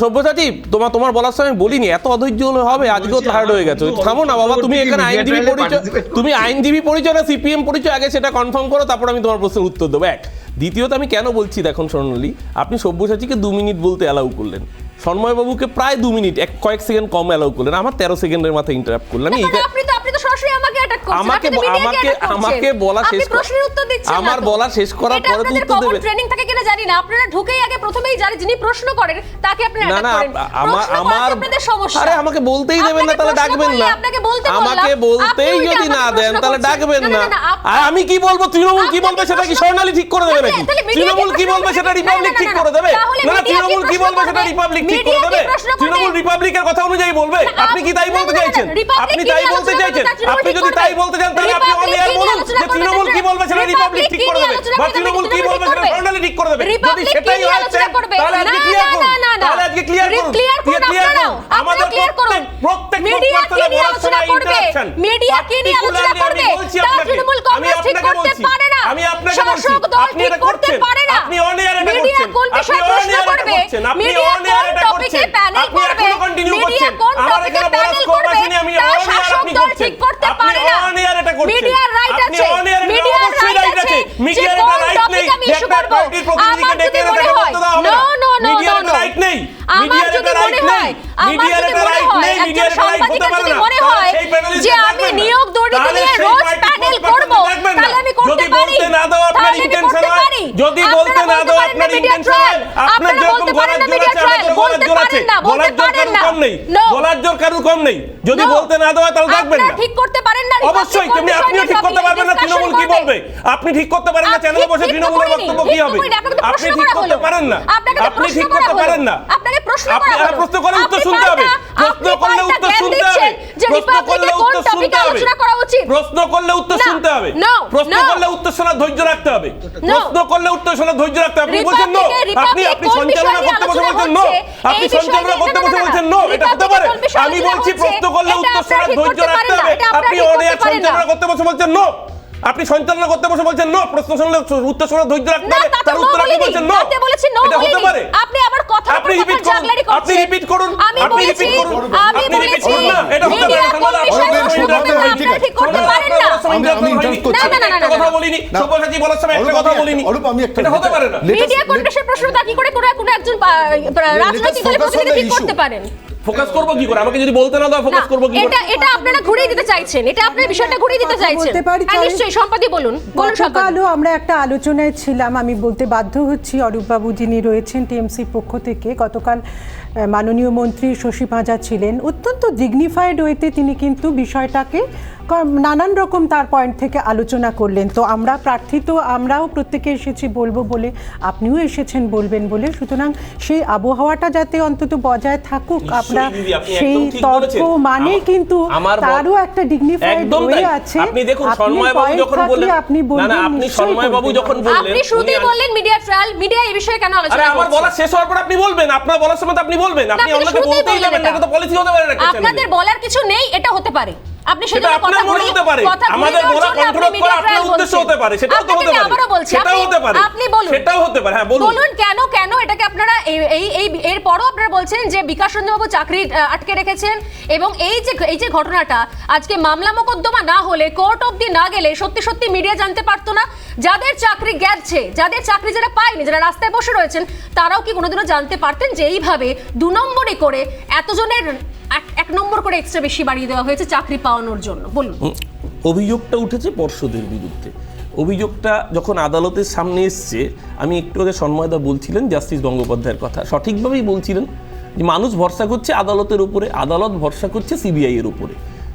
সব্যসাচী, তোমার বলার সময় বলিনি, এত অধৈর্য হলে হবে? আজকেও টায়ার্ড হয়ে গেছে। থামো না বাবা, তুমি এখানে আইনজীবী পরিচয় না সিপিএম পরিচয়, আগে সেটা কনফার্ম করো, তারপর আমি তোমার প্রশ্নের উত্তর দেবো। দ্বিতীয়ত আমি কেন বলছি দেখুন স্বর্ণালী, আপনি সব্যসাচীকে 2 মিনিট বলতে অ্যালাউ করলেন, সন্ময়বাবুকে প্রায় 2 মিনিট কয়েক সেকেন্ড কম অ্যালাউ করলেন, আমার 13 সেকেন্ডের মাথায় ইন্টারাপ্ট করলেন। আমাকে বলা শেষ, আমার বলা শেষ করার পরে তো উত্তর দেবে। ট্রেনিং থাকে কিনা জানি না, আপনারা ঢুকেই আগে প্রথমেই যিনি প্রশ্ন করেন তাকে আপনারা অ্যাটাক করেন। আপনাদের সমস্যা। আরে আমাকে বলতেই দেবেন না, তাহলে ডাকবেন না। আমাকে বলতেই যদি না দেন তাহলে ডাকবেন না। আর আমি কি বলবো, তৃণমূল কি বলবে সেটা কি স্বর্ণালী ঠিক করে দেবে নাকি? তৃণমূল কি বলবে সেটা রিপাবলিক ঠিক করে দেবে? না, তৃণমূল কি বলবে সেটা রিপাবলিক ঠিক করে দেবে? তৃণমূল রিপাবলিকের কথা অনুযায়ী বলবে। আপনি কি তাই বলতে চাইছেন? আপনি তাই বলতে চাইছেন? আপনি যদি তাই বলতে চান তাহলে আপনি অন এয়ার বলুন যে তৃণমূল কি বলবে সেটা রিপাবলিক ঠিক করে দেবে, বা তৃণমূল কি বলবে সেটা স্বর্ণালী ঠিক করে দেবে। যদি সেটাই হয় তাহলে আজকে ক্লিয়ার করুন, তাহলে আজকে ক্লিয়ার করুন, ক্লিয়ার করুন। আমাদের প্রত্যেক মিডিয়া কি নিয়ে আলোচনা করবে? মিডিয়া কি নিয়ে আলোচনা করবে? তৃণমূল কংগ্রেস ঠিক করতে পারে না, আমি আপনাকে বলছি, আপনি এটা করতে পারে না। আপনি অন এয়ার এটা মিডিয়া করছেন, কোন বিষয়ে প্রশ্ন করবে? মিডিয়া অন এয়ার এটা করছেন, আপনি এখনো কন্টিনিউ করছেন। আমার এখানে বলার স্কোপ আসেনি, আমি অন এয়ার আপনি করছেন, আপনি অন এয়ার এটা করছেন, মিডিয়ার রাইট আপনি আছে, অন এয়ার এটা মিডিয়ার অবশ্যই রাইট আছে, মিডিয়ার এটা রাইট নেই যে একটা পার্টির প্রতিনিধিকে ডেকে এনে তাকে বলতে দেওয়া হবে না। মিডিয়ার এটা রাইট নেই, মিডিয়ার এটা রাইট নেই, মিডিয়ার এটা রাইট নেই, মিডিয়ার এটা রাইট হতে পারে না। সেই প্যানেলিস্ট যে আমি নিয়োগ দুর্নীতি নিয়ে রোজ প্যানেল করব, তাহলে আমি করতে পারি? যদি বলতে না দাও আপনার ইন্টেনশন হয়, যদি বলতে না দাও আপনার ইন্টেনশন হয়, আপনার যেরকম গলার জোর আছে আমাদের গলার জোর আছে, গলার জোর কারুর কম নেই, গলার জোর কারুর কম নেই। যদি বলতে না দাও তাহলে ডাকবেন না, ঠিক করতে পারেন না। অবশ্যই তুমি আপনিও ঠিক করতে পারবেন না তৃণমূল কি বলবে, আপনি ঠিক করতে পারেন না চ্যানেলে বসে তৃণমূলের বক্তব্য কি হবে, আপনি ঠিক করতে পারেন না, আপনি ঠিক করতে পারেন না। আপনাকে প্রশ্ন আপনি করা হলো, প্রশ্ন করলে উত্তর শুনতে হবে, প্রশ্ন করলে উত্তর শুনতে হবে, প্রশ্ন করলে উত্তর শুনতে হবে, প্রশ্ন করলে উত্তর শুনতে হবে, প্রশ্ন করলে উত্তর শোনার ধৈর্য রাখতে হবে, প্রশ্ন করলে উত্তর শোনার ধৈর্য রাখতে হবে। আপনি বলছেন নো, আপনি সঞ্চালনা করতে বসে বলছেন নো, আপনি সঞ্চালনা করতে বসে বলছেন নো, এটা হতে পারে? আমি বলছি প্রশ্ন করলে উত্তর শোনার ধৈর্য রাখতে হবে, আপনি অনেক সঞ্চালনা করতে বসে বলছেন নো, আপনি সঞ্চালনা করতে বসে বলছেন নো, প্রশ্ন শুনলে উত্তর শোনার ধৈর্য রাখতে হবে, তার উত্তর আপনি বলছেন নো, এটা হতে পারে? আপনি আবার কথা আপনি রিপিট করুন, আপনি রিপিট করুন, আপনি রিপিট করুন, আপনি রিপিট করুন না, এটা হতে পারে না। ঠিক করতে পারেন না। একটা কথা বলিনি, সব্যসাচী বলার সময় একটা কথা বলিনি, এটা হতে পারে না। মিডিয়া কন্ট্রাক্টের প্রশ্নটা কি করে কোনো একজন রাজনৈতিক দলের প্রতিনিধি ঠিক করতে পারেন? ফোকাস করব কি করে? আমাকে যদি বলতে না দাও ফোকাস করব কি করে? এটা আপনারা ঘুরিয়ে দিতে চাইছেন, এটা আপনারা বিষয়টা ঘুরিয়ে দিতে চাইছেন। হ্যাঁ নিশ্চয়ই, সম্পাদি বলুন। গতকালও আমরা একটা আলোচনায় ছিলাম, আমি বলতে বাধ্য হচ্ছি, অরূপবাবু যিনি রয়েছেন টিএমসির পক্ষ থেকে, গতকাল মাননীয় মন্ত্রী শশী পাঁজা ছিলেন, অত্যন্ত ডিগনিফাইড ওয়েতে তিনি কিন্তু বিষয়টাকে নানান রকম তার পয়েন্ট থেকে আলোচনা করলেন। তো আমরা প্রার্থিত, আমরাও প্রত্যেকে এসেছি বলবো বলে, আপনিও এসেছেন বলবেন বলে, সুতরাং সেই আবহাওয়াটা যাতে অন্তত বজায় থাকুক, আমরা সেই তর্ক মানে কিন্তু তারও একটা ডিগনিফাইড ওয়ে আছে। আপনি দেখুন সন্ময় বাবু যখন বললেন, না আপনি সন্ময় বাবু যখন বললেন, আপনি শুরুতেই বললেন মিডিয়া ট্রায়াল, মিডিয়া এই বিষয়ে কেন আলোচনা করছেন? আমার বলা শেষ হওয়ার পর আপনি বলবেন, আপনার বলার সময় আপনি বলবেন, আপনি অন্যকে বলতেই যাবেন না, এটা তো পলিসি হতে পারে না। আপনাদের বলার কিছু নেই, এটা হতে পারে, আপনি সেটা আপনার মনে হতে পারে, আমাদের বলা কন্ট্রোল করা আপনার উদ্দেশ্য হতে পারে, সেটাও তো হতে পারে, সেটাও হতে পারে, আপনি বলুন, সেটাও হতে পারে। হ্যাঁ বলুন কেন এটাকে আপনারা এই এরপরও আপনারা বলছেন যে বিকাশ রঞ্জন বাবু চাকরি আটকে রেখেছেন, এবং এই যে ঘটনাটা আজকে মামলা মোকদ্দমা না হলে, কোর্ট অবধি না গেলে সত্যি মিডিয়া জানতে পারতো না? যাদের চাকরি গেছে, যাদের চাকরি যারা পায়নি, যারা রাস্তায় বসে রয়েছেন, তারাও কি কোনোদিনও জানতে পারতেন যে এইভাবে 2 নম্বরে করে এতজনের 1 নম্বর করে এক্সট্রা বেশি বাড়িয়ে দেওয়া হয়েছে চাকরি পাওয়ানোর জন্য? বলুন। অভিযোগটা উঠেছে পর্ষদের বিরুদ্ধে। অভিযোগটা যখন আদালতের সামনে এসছে, আমি একটু আগে সন্ময়দা বলছিলেন জাস্টিস গঙ্গোপাধ্যায়ের কথা, সঠিকভাবেই বলছিলেন যে মানুষ ভরসা করছে আদালতের উপরে, আদালত ভরসা করছে সিবিআই এর উপরে।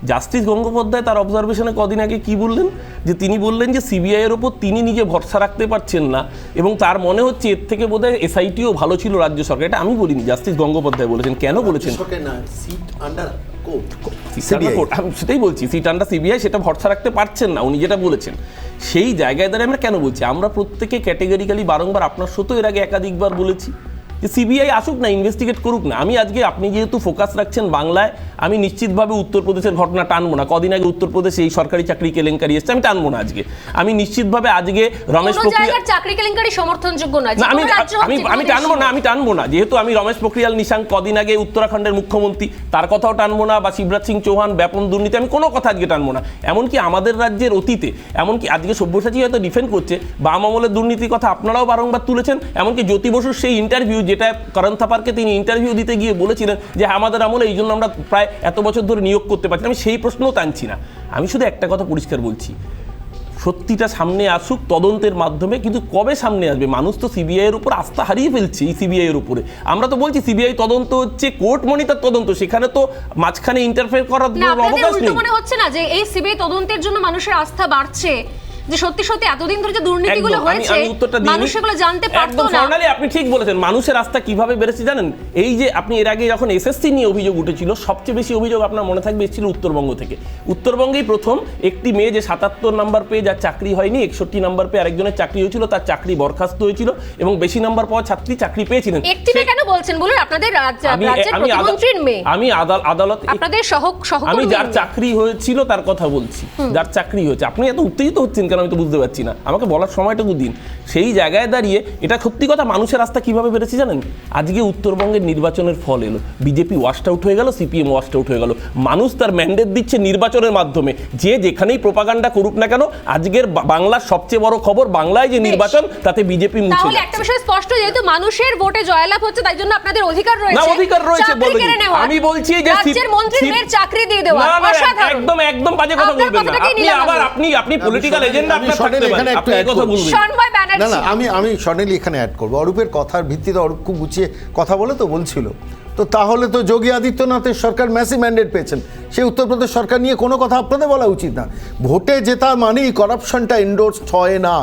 জাস্টিস গঙ্গোপাধ্যায় তার অবজারভেশনে কদিন আগে কি বললেন, যে তিনি বললেন যে সিবিআই এর উপর তিনি নিজে ভরসা রাখতে পারছেন না, এবং তার মনে হচ্ছে এর থেকে বোধহয় এসআইটিও ভালো ছিল রাজ্য সরকার। এটা আমি বলিনি, জাস্টিস গঙ্গোপাধ্যায় বলেছেন। কেন বলেছেন? আমি সেটাই বলছি, সিট আন্ডার সিবিআই, সেটা ভরসা রাখতে পারছেন না উনি যেটা বলেছেন। সেই জায়গায় দাঁড়িয়ে আমরা কেন বলছি, আমরা প্রত্যেকে ক্যাটেগরিক্যালি বারংবার, আপনার সাথেও এর আগে একাধিকবার বলেছি যে সিবিআই আসুক না, ইনভেস্টিগেট করুক না। আমি আজকে, আপনি যেহেতু ফোকাস রাখছেন বাংলায়, আমি নিশ্চিতভাবে উত্তরপ্রদেশের ঘটনা টানবো না। কদিন আগে উত্তরপ্রদেশে এই সরকারি চাকরি কেলেঙ্কারি এসছে, আমি টানবো না আজকে। আমি নিশ্চিতভাবে আজকে রমেশ পোখরিয়াল চাকরি কেলেঙ্কারি সমর্থনযোগ্য নয়, আমি টানবো না, যেহেতু আমি রমেশ পোখরিয়াল নিশাঙ্ক কদিন আগে উত্তরাখণ্ডের মুখ্যমন্ত্রী, তার কথাও টানবো না, বা শিবরাজ সিং চৌহান ব্যাপন দুর্নীতি, আমি কোনো কথা আজকে টানবো না। এমনকি আমাদের রাজ্যের অতীতে, এমনকি আজকে সব্যসাচী হয়তো ডিফেন্ড করছে, বাম আমলের দুর্নীতির কথা আপনারাও বারংবার তুলেছেন। এমনকি জ্যোতি বসুর সেই ইন্টারভিউ, যেটা করণ থাপারকে তিনি ইন্টারভিউ দিতে গিয়ে বলেছিলেন যে আমাদের আমলে এই জন্য আমরা প্রায় এত বছর ধরে নিয়োগ করতে পারছি না, আমি সেই প্রশ্নও টানছি না। আমি শুধু একটা কথা পরিষ্কার বলছি, সত্যিটা সামনে আসুক তদন্তের মাধ্যমে, কিন্তু কবে সামনে আসবে? মানুষ তো সিবিআই এর উপর আস্থা হারিয়ে ফেলছে, এই সিবিআই এর উপরে। আমরা তো বলছি সিবিআই তদন্ত হচ্ছে, কোর্ট মনিটর তদন্ত, সেখানে তো মাঝখানে ইন্টারফেয়ার করার অবকাশ নেই। মনে হচ্ছে না যে এই সিবিআই তদন্তের জন্য মানুষের আস্থা বাড়ছে, যে সত্যি এতদিন ধরে যে দুর্নীতিগুলো হয়েছে মানুষ সেগুলো জানতে পারতো না? ফাইনালি আপনি ঠিক বলেছেন, মানুষের আস্থা কিভাবে বেড়েছে জানেন? এই যে আপনি এর আগে যখন এসএসসি নিয়ে অভিযোগ উঠেছিল, সবচেয়ে বেশি অভিযোগ আপনার মনে থাকবে এসেছিল উত্তরবঙ্গ থেকে। উত্তরবঙ্গেই প্রথম একটি মেয়ে যে 77 নাম্বার পেয়ে যার চাকরি হয়নি, 61 নাম্বার পেয়ে আরেকজনের চাকরি হয়েছিল, তার চাকরি বরখাস্ত হয়েছিল, এবং বেশি নাম্বার পাওয়া ছাত্রী চাকরি পেয়েছিলেন। একটি মেয়ে কেন বলছেন বলুন? আপনাদের রাজ্যের প্রতিমন্ত্রীর মেয়ে, আমি আদালত, আপনাদের আমি যার চাকরি হয়েছিল তার কথা বলছি, যার চাকরি হয়েছে। আপনি এত উত্তেজিত হচ্ছেন কেন আমি তো বুঝতে পারছি না, আমাকে বলার সময়টুকু দিন। সেই জায়গায় দাঁড়িয়ে এটা সত্যি কথা, মানুষের আস্থা কিভাবে বেড়েছে জানেন? আজকে উত্তরবঙ্গের নির্বাচনের ফল এলো, বিজেপি ওয়াশড আউট হয়ে গেল, সিপিএম ওয়াশড আউট হয়ে গেল। মানুষ তার ম্যান্ডেট দিচ্ছে নির্বাচনের মাধ্যমে, যে যেখানেই প্রোপাগান্ডা করুক না কেন। আজকের বাংলার সবচেয়ে বড় খবর, বাংলায় যে নির্বাচন, তাতে বিজেপি মুছে যাচ্ছে। একটা বিষয় স্পষ্ট, যেহেতু মানুষের ভোটে জয়লাভ হচ্ছে, তাই জন্য আপনাদের অধিকার রয়েছে। না, অধিকার রয়েছে বলবেন, আমি বলছি যে রাজ্যের মন্ত্রীদের চাকরি দিয়ে দেওয়া অসাধারণ। একদম বাজে কথা বলবেন না। আপনি পলিটিক্যাল এজেন্ডা আপনার থাকতে পারে, আপনি এই কথা বলবেন না। আমি স্বর্ণালী এখানে অ্যাড করবো। অরূপের কথার ভিত্তিতে, অরূপ খুব গুছিয়ে কথা বলে তো বলছিল, তো তাহলে তো যোগী আদিত্যনাথের সরকার ম্যাসিভ ম্যান্ডেট পেয়েছেন, সেই উত্তরপ্রদেশ সরকার নিয়ে কোনো কথা আপনাদের বলা উচিত না। ভোটে জেতা মানেই করাপশনটা এন্ডোর্স হয় না।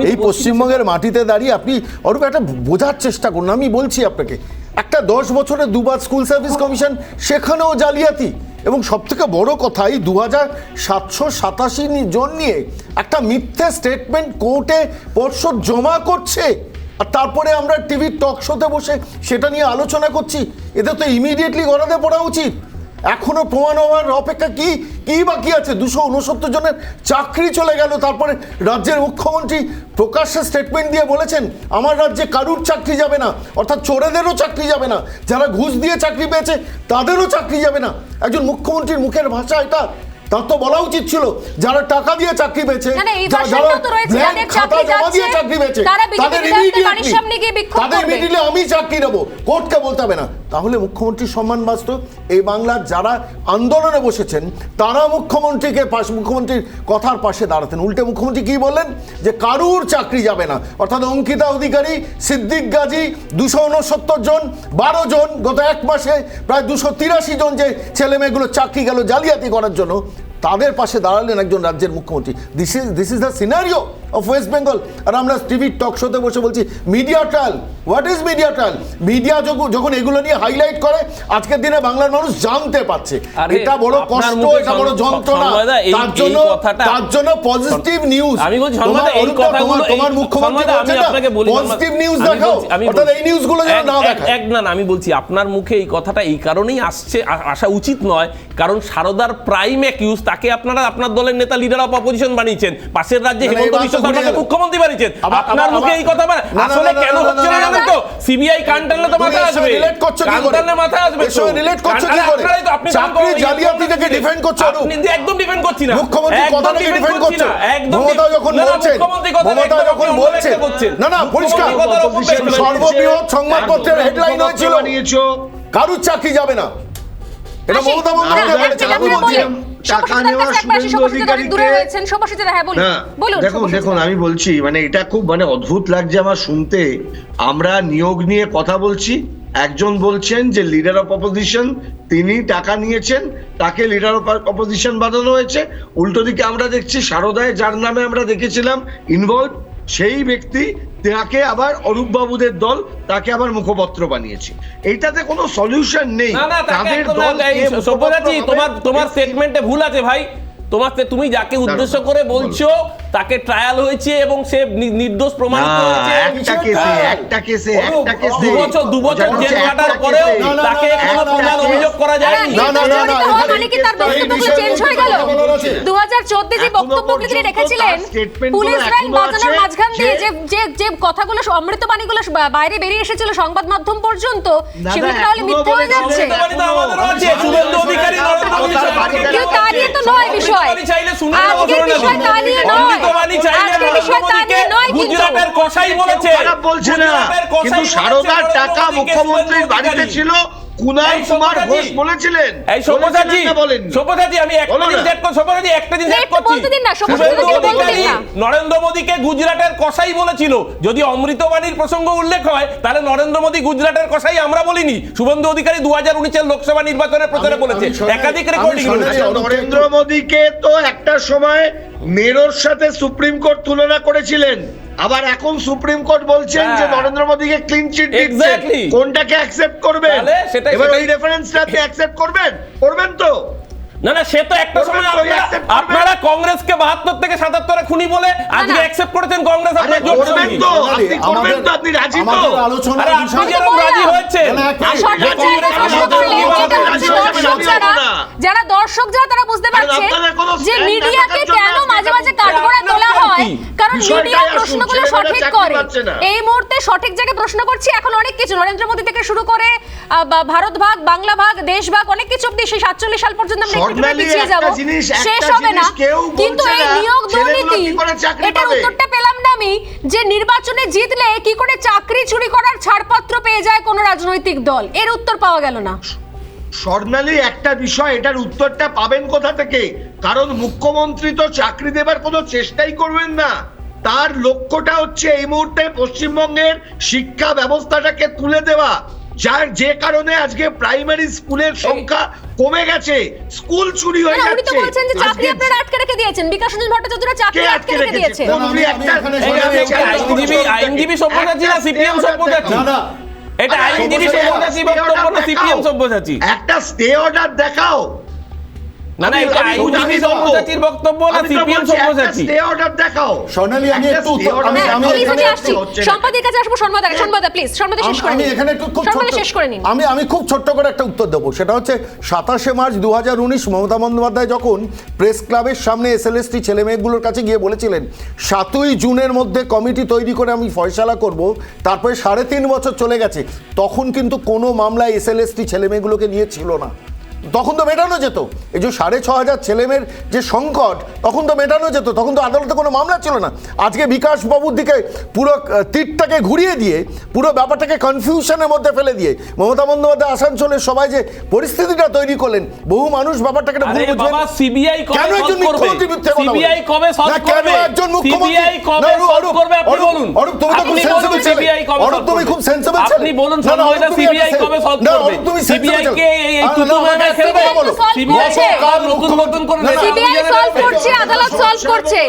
এই পশ্চিমবঙ্গের মাটিতে দাঁড়িয়ে আপনি অরূপ একটা বোঝার চেষ্টা করুন। আমি বলছি আপনাকে, একটা 10 বছরে 2 বার স্কুল সার্ভিস কমিশন, সেখানেও জালিয়াতি। এবং সবথেকে বড় কথা, এই 2787 জন নিয়ে একটা মিথ্যে স্টেটমেন্ট কোর্টে পর্ষদ জমা করছে, আর তারপরে আমরা টিভির টক শোতে বসে সেটা নিয়ে আলোচনা করছি। এদের তো ইমিডিয়েটলি গড়াতে পড়া উচিত। এখনো প্রমাণ হওয়ার অপেক্ষা কি বাকি আছে? 269 জনের চাকরি চলে গেল। তারপরে রাজ্যের মুখ্যমন্ত্রী প্রকাশ্যে স্টেটমেন্ট দিয়ে বলেছেন আমার রাজ্যে কারুর চাকরি যাবে না, অর্থাৎ চোরেদেরও চাকরি যাবে না, যারা ঘুষ দিয়ে চাকরি পেয়েছে তাদেরও চাকরি যাবে না। একজন মুখ্যমন্ত্রীর মুখের ভাষা এটা। তার তো বলা উচিত ছিল যারা টাকা দিয়ে চাকরি পেয়েছে, না, না, এই যারা ভাষণটাও তো রয়েছে, ব্ল্যাঙ্ক যাদের খাতা চাকরি জমা দিয়ে যাচ্ছে, চাকরি পেয়েছে তারা বিজেপি তাদের বিধায়কদের বাড়ির সামনে গিয়ে বিক্ষোভ করবে। ইমিডিয়েটলি আমি চাকরি নেবো, কোর্টকে বলতে হবে না। তাহলে মুখ্যমন্ত্রীর সম্মান বাঁচত। এই বাংলার যারা আন্দোলনে বসেছেন তারা মুখ্যমন্ত্রীর কথার পাশে দাঁড়াতেন। উল্টে মুখ্যমন্ত্রী কি বললেন যে কারুর চাকরি যাবে না, অর্থাৎ অঙ্কিতা অধিকারী, সিদ্দিক গাজী 269 জন, 12 জন গত এক মাসে প্রায় 283 জন যে ছেলে মেয়েগুলো চাকরি গেল জালিয়াতি করার জন্য, তাদের পাশে দাঁড়ালেন একজন রাজ্যের মুখ্যমন্ত্রী। This is the scenario of West Bengal. আর আমরা টিভির টক শোতে বসে বলছি media trial. What is media trial? Media যখন এগুলো নিয়ে হাইলাইট করে আজকের দিনে বাংলার মানুষ জানতে পারছে। এটা বড় কষ্ট, এটা বড় যন্ত্রণা। তার জন্য পজিটিভ নিউজ। আমি বলছি তোমার মুখ্যমন্ত্রী বলছেন না পজিটিভ নিউজ দেখাও, অর্থাৎ এই নিউজগুলো যেন না দেখায়। না, আমি বলছি আপনার মুখে এই কথাটা এই কারণেই আসা উচিত নয়, কারণ সারদার প্রাইম অ্যাকিউজ তাকে আপনারা আপনার দলের নেতা লিডার অফ অপোজিশন বানিয়েছেন, পাশের রাজ্যে হেমন্ত বিশ্ব শর্মাকে মুখ্যমন্ত্রী বানিয়েছেন। আপনার মুখে এই কথা আসলে কেন হচ্ছে না জানেন তো? সিবিআই কান টানলে তো মাথা আসবে, কান টানলে মাথা আসবে। রিলেট করছো কি করে? চাকরি জালিয়াতি থেকে ডিফেন্ড করছো? আপনি একদম ডিফেন্ড করছি না, মুখ্যমন্ত্রী কথা থেকে ডিফেন্ড করছো। মমতা যখন বলছেন না পরিষ্কার সর্ববৃহৎ সংবাদপত্রের হেডলাইন হয়েছিল কারুর চাকরি যাবে না। এটা মমতা বন্দ্যোপাধ্যায় বলেছেন। আমি বলছিলাম টাকা নেওয়া শুভেন্দু অধিকারীকে দেখুন আমি বলছি মানে এটা খুব মানে অদ্ভুত লাগছে আমার শুনতে। আমরা নিয়োগ নিয়ে কথা বলছি, একজন বলছেন যে লিডার অফ অপোজিশন তিনি টাকা নিয়েছেন, তাকে লিডার অফ অপোজিশন বানানো হয়েছে। উল্টো দিকে আমরা দেখছি সারদায় যার নামে আমরা দেখেছিলাম ইনভলভ, সেই ব্যক্তি তাকে আবার অরূপ বাবুদের দল তাকে আবার মুখপত্র বানিয়েছে। এইটাতে কোনো সলিউশন নেই। তাদের দল তোমার স্টেটমেন্টে ভুল আছে ভাই। তুমি যাকে উদ্দেশ্য করে বলছো তাকে ট্রায়াল হয়েছে এবং সে নির্দোষ প্রমাণিত হয়েছে। দু বছর জেল কাটার পরেও তাকে কোনো প্রমাণ অভিযোগ করা যায়নি। মানে কি তার বক্তব্য চেঞ্জ হয়ে গেল? 2014 যে বক্তব্যগুলো তিনি রেখেছিলেন পুলিশ লাইন বাজানোর মাঝখান দিয়ে যে কথাগুলো অমৃতবাণীগুলো বাইরে বেরিয়ে এসেছিল সংবাদ মাধ্যম পর্যন্ত, সেগুলো তাহলে মিথ্যা হয়ে যাচ্ছে? শুভেন্দু অধিকারী কেউ তা নিয়ে তো নয় বিষয়, আজকের বিষয় তা নিয়ে নয়, আজকের বিষয় তা নিয়ে নয়। গুজরাটের কসাই বলেছে, খারাপ বলছে না, কিন্তু সারদার টাকা মুখ্যমন্ত্রীর বাড়িতে ছিল। কুনাল কুমার ঘোষ বলেছিলেন। এই সব্যসাচী আমি একটা জিনিস অ্যাড করছি। নরেন্দ্র মোদীকে গুজরাটের কসাই বলেছিল। যদি অমৃতবাণীর প্রসঙ্গ উল্লেখ হয় তাহলে নরেন্দ্র মোদী গুজরাটের কসাই আমরা বলিনি। শুভেন্দু অধিকারী 2019 লোকসভা নির্বাচনের প্রচারে বলেছে, একাধিক রেকর্ডিং রয়েছে। নরেন্দ্র মোদীকে তো একটা সময় নেহরুর সাথে সুপ্রিম কোর্ট তুলনা করেছিলেন, আবার এখন সুপ্রিম কোর্ট বলছেন যে নরেন্দ্র মোদীকে ক্লিন চিট দিচ্ছে। কোনটাকে অ্যাকসেপ্ট করবেন? এবার ওই রেফারেন্সটা আপনি অ্যাকসেপ্ট করবেন তো? না সে তো একটা সময় আপনারা কংগ্রেসকে 72 থেকে 77 এ খুনি বলে আজকে অ্যাকসেপ্ট করেছেন কংগ্রেস। আপনারা করবেন তো, আপনি রাজি তো? আলোচনার বিষয় যেরকম রাজি হয়েছে যারা দর্শক যারা তারা বুঝতে পারছে যে মিডিয়াকে কেন মাঝে মাঝে কাঠগড়া তোলা হয়, কারণ মিডিয়া প্রশ্নগুলো সঠিক করে। এই মুহূর্তে সঠিক জায়গায় প্রশ্ন করছি। এখন অনেক কিছু নরেন্দ্র মোদী থেকে শুরু করে ভারত ভাগ, বাংলা ভাগ, দেশ ভাগ, অনেক কিছু অব্দি সেই 47 সাল পর্যন্ত আমরা পিছিয়ে যাব, শেষ হবে না। কিন্তু এই নিয়োগ দুর্নীতি, এটার উত্তরটা পেলাম না আমি, যে নির্বাচনে জিতলে কি করে চাকরি চুরি করার ছাড়পত্র পেয়ে যায় কোন রাজনৈতিক দল, এর উত্তর পাওয়া গেল না। স্বর্ণালী একটা বিষয়, এটার উত্তরটা পাবেন কোথা থেকে? কারণ মুখ্যমন্ত্রী তো চাকরি দেবার কোনো চেষ্টাই করবেন না। তার লক্ষ্যটা হচ্ছে এই মুহূর্তে পশ্চিমবঙ্গের শিক্ষা ব্যবস্থাটাকে তুলে দেওয়া, যার যে কারণে আজকে প্রাইমারি স্কুলের সংখ্যা কমে গেছে, স্কুল চুরি হয়ে যাচ্ছে। উনি তো বলছেন যে চাকরি আপনারা আটকে রেখে দিয়েছেন, বিকাশ রঞ্জন ভট্টাচার্যরা চাকরি আটকে রেখে দিয়েছে। আইনজীবী সব্যসাচী না সিপিএম সব্যসাচী? এটা আইনজীবী সব্যসাচী বক্তব্য না সিপিএম সব্যসাচী? একটা স্টে অর্ডার দেখাও। না এটা আইনজীবী সব্যসাচীর বক্তব্য না সিপিএম সব্যসাচী? স্টে অর্ডার দেখাও। সোনালী আমি একটু আমি এখানে আসছি, সম্পাদকের কাছে আসবো। সম্পাদক প্লিজ সম্পাদক শেষ করে নিন। আমি খুব ছোট্ট করে একটা উত্তর দেবো। সেটা হচ্ছে 27শে মার্চ 2019 মমতা বন্দ্যোপাধ্যায় যখন প্রেস ক্লাবের সামনে এসএলএসটি ছেলে মেয়েগুলোর কাছে গিয়ে বলেছিলেন 7ই জুনের মধ্যে কমিটি তৈরি করে আমি ফয়সালা করব, তারপরে 3.5 বছর চলে গেছে, তখন কিন্তু কোনো মামলায় এসএলএসটি ছেলে মেয়েগুলোকে নিয়ে ছিল না। তখন তো মেটানো যেত। এই যে 6,500 ছেলেমেয়ের যে সংকট, তখন তো মেটানো যেত, তখন তো আদালতে কোনো মামলা ছিল না। আজকে বিকাশ বাবুর দিকে পুরো তীরটাকে ঘুরিয়ে দিয়ে, পুরো ব্যাপারটাকে কনফিউশনের মধ্যে ফেলে দিয়ে মমতা বন্দ্যোপাধ্যায় আসানসোলের সবাই যে পরিস্থিতিটা তৈরি করলেন, বহু মানুষ ব্যাপারটাকে ভুল বুঝবেন। সিবিআই কেন একজন মুখ্যমন্ত্রী মিথ্যে কথা বলেন? সিবিআই কবে সলভ করবে? কেন একজন মুখ্যমন্ত্রী সিবিআই কবে সলভ করবে আপনি বলুন। অরূপ, তুমি তো খুব সেন্সিবল ছেলে। অরূপ, তুমি খুব সেন্সিবল ছেলে। আপনি বলুন সময়টা সিবিআই কবে সলভ করবে? সিবিআই কে এই তুতুমানা খেলবে? সিবিআই কাল নতুন করে সিবিআই সলভ করছে, আদালত সলভ করছে।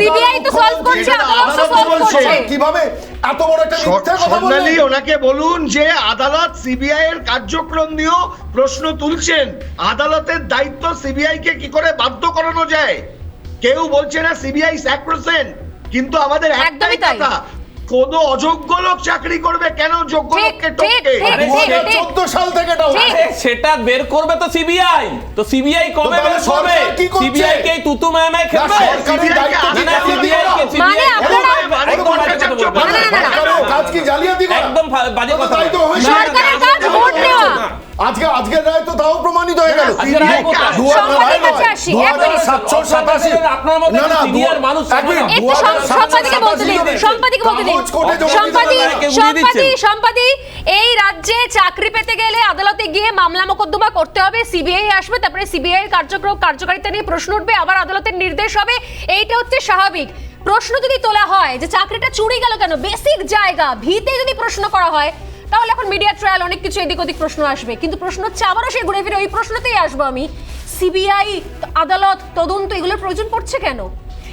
সিবিআই তো সলভ করছে, আদালত তো সলভ করছে। কিভাবে এত বড় একটা মিথ্যে কথা বললেন? স্বর্ণালী, ওনাকে বলুন যে আদালত সিবিআই এর কার্যক্রম নিয়েও প্রশ্ন তুলছেন। আদালতের দায়িত্ব সিবিআই কে কি করে বাধ্য করানো যায়। কেউ বলছে না সিবিআই স্যাক্রোসেন্ট, কিন্তু আমাদের একটাই কথা, কোন অযোগ্য লোক চাকরি করবে কেন? যোগ্য লোককে টপকে 2014 সাল থেকে এটা সেটা বের করবে তো সিবিআই। তো সিবিআই কবে বের করবে? সিবিআই কে তুতুমানা খেলবে? মানে আপনারা কাজ কি জালিয়াতি করা? একদম বাজে কথা। সরকারের কাজ ভোট নেওয়া। আজকের রায় তো তাও প্রমাণিত হয়ে গেল। সম্পাদের কাছে আসি। 2787 আপনার মতো সিনিয়র মানুষ একটু সম্পাদিকে বলতে দিন, সম্পাদিকে বলতে দিন। সম্পাদি, এই রাজ্যে চাকরি পেতে গেলে আদালতে গিয়ে মামলা মোকদ্দমা করতে হবে, সিবিআই আসবে, তারপরে সিবিআই এর কার্যকারিতা নিয়ে প্রশ্ন উঠবে, আবার আদালতের নির্দেশ হবে। এইটা হচ্ছে স্বাভাবিক। প্রশ্ন যদি তোলা হয় যে চাকরিটা চুরি গেল কেন, বেসিক জায়গা ভিতে যদি প্রশ্ন করা হয়, তাহলে এখন মিডিয়া ট্রায়াল অনেক কিছু এদিক ওদিক প্রশ্ন আসবে। কিন্তু প্রশ্ন হচ্ছে আবারও সেই ঘুরে ফিরে ওই প্রশ্নতেই আসবো আমি, সিবিআই, আদালত, তদন্ত, এগুলোর প্রয়োজন পড়ছে কেন?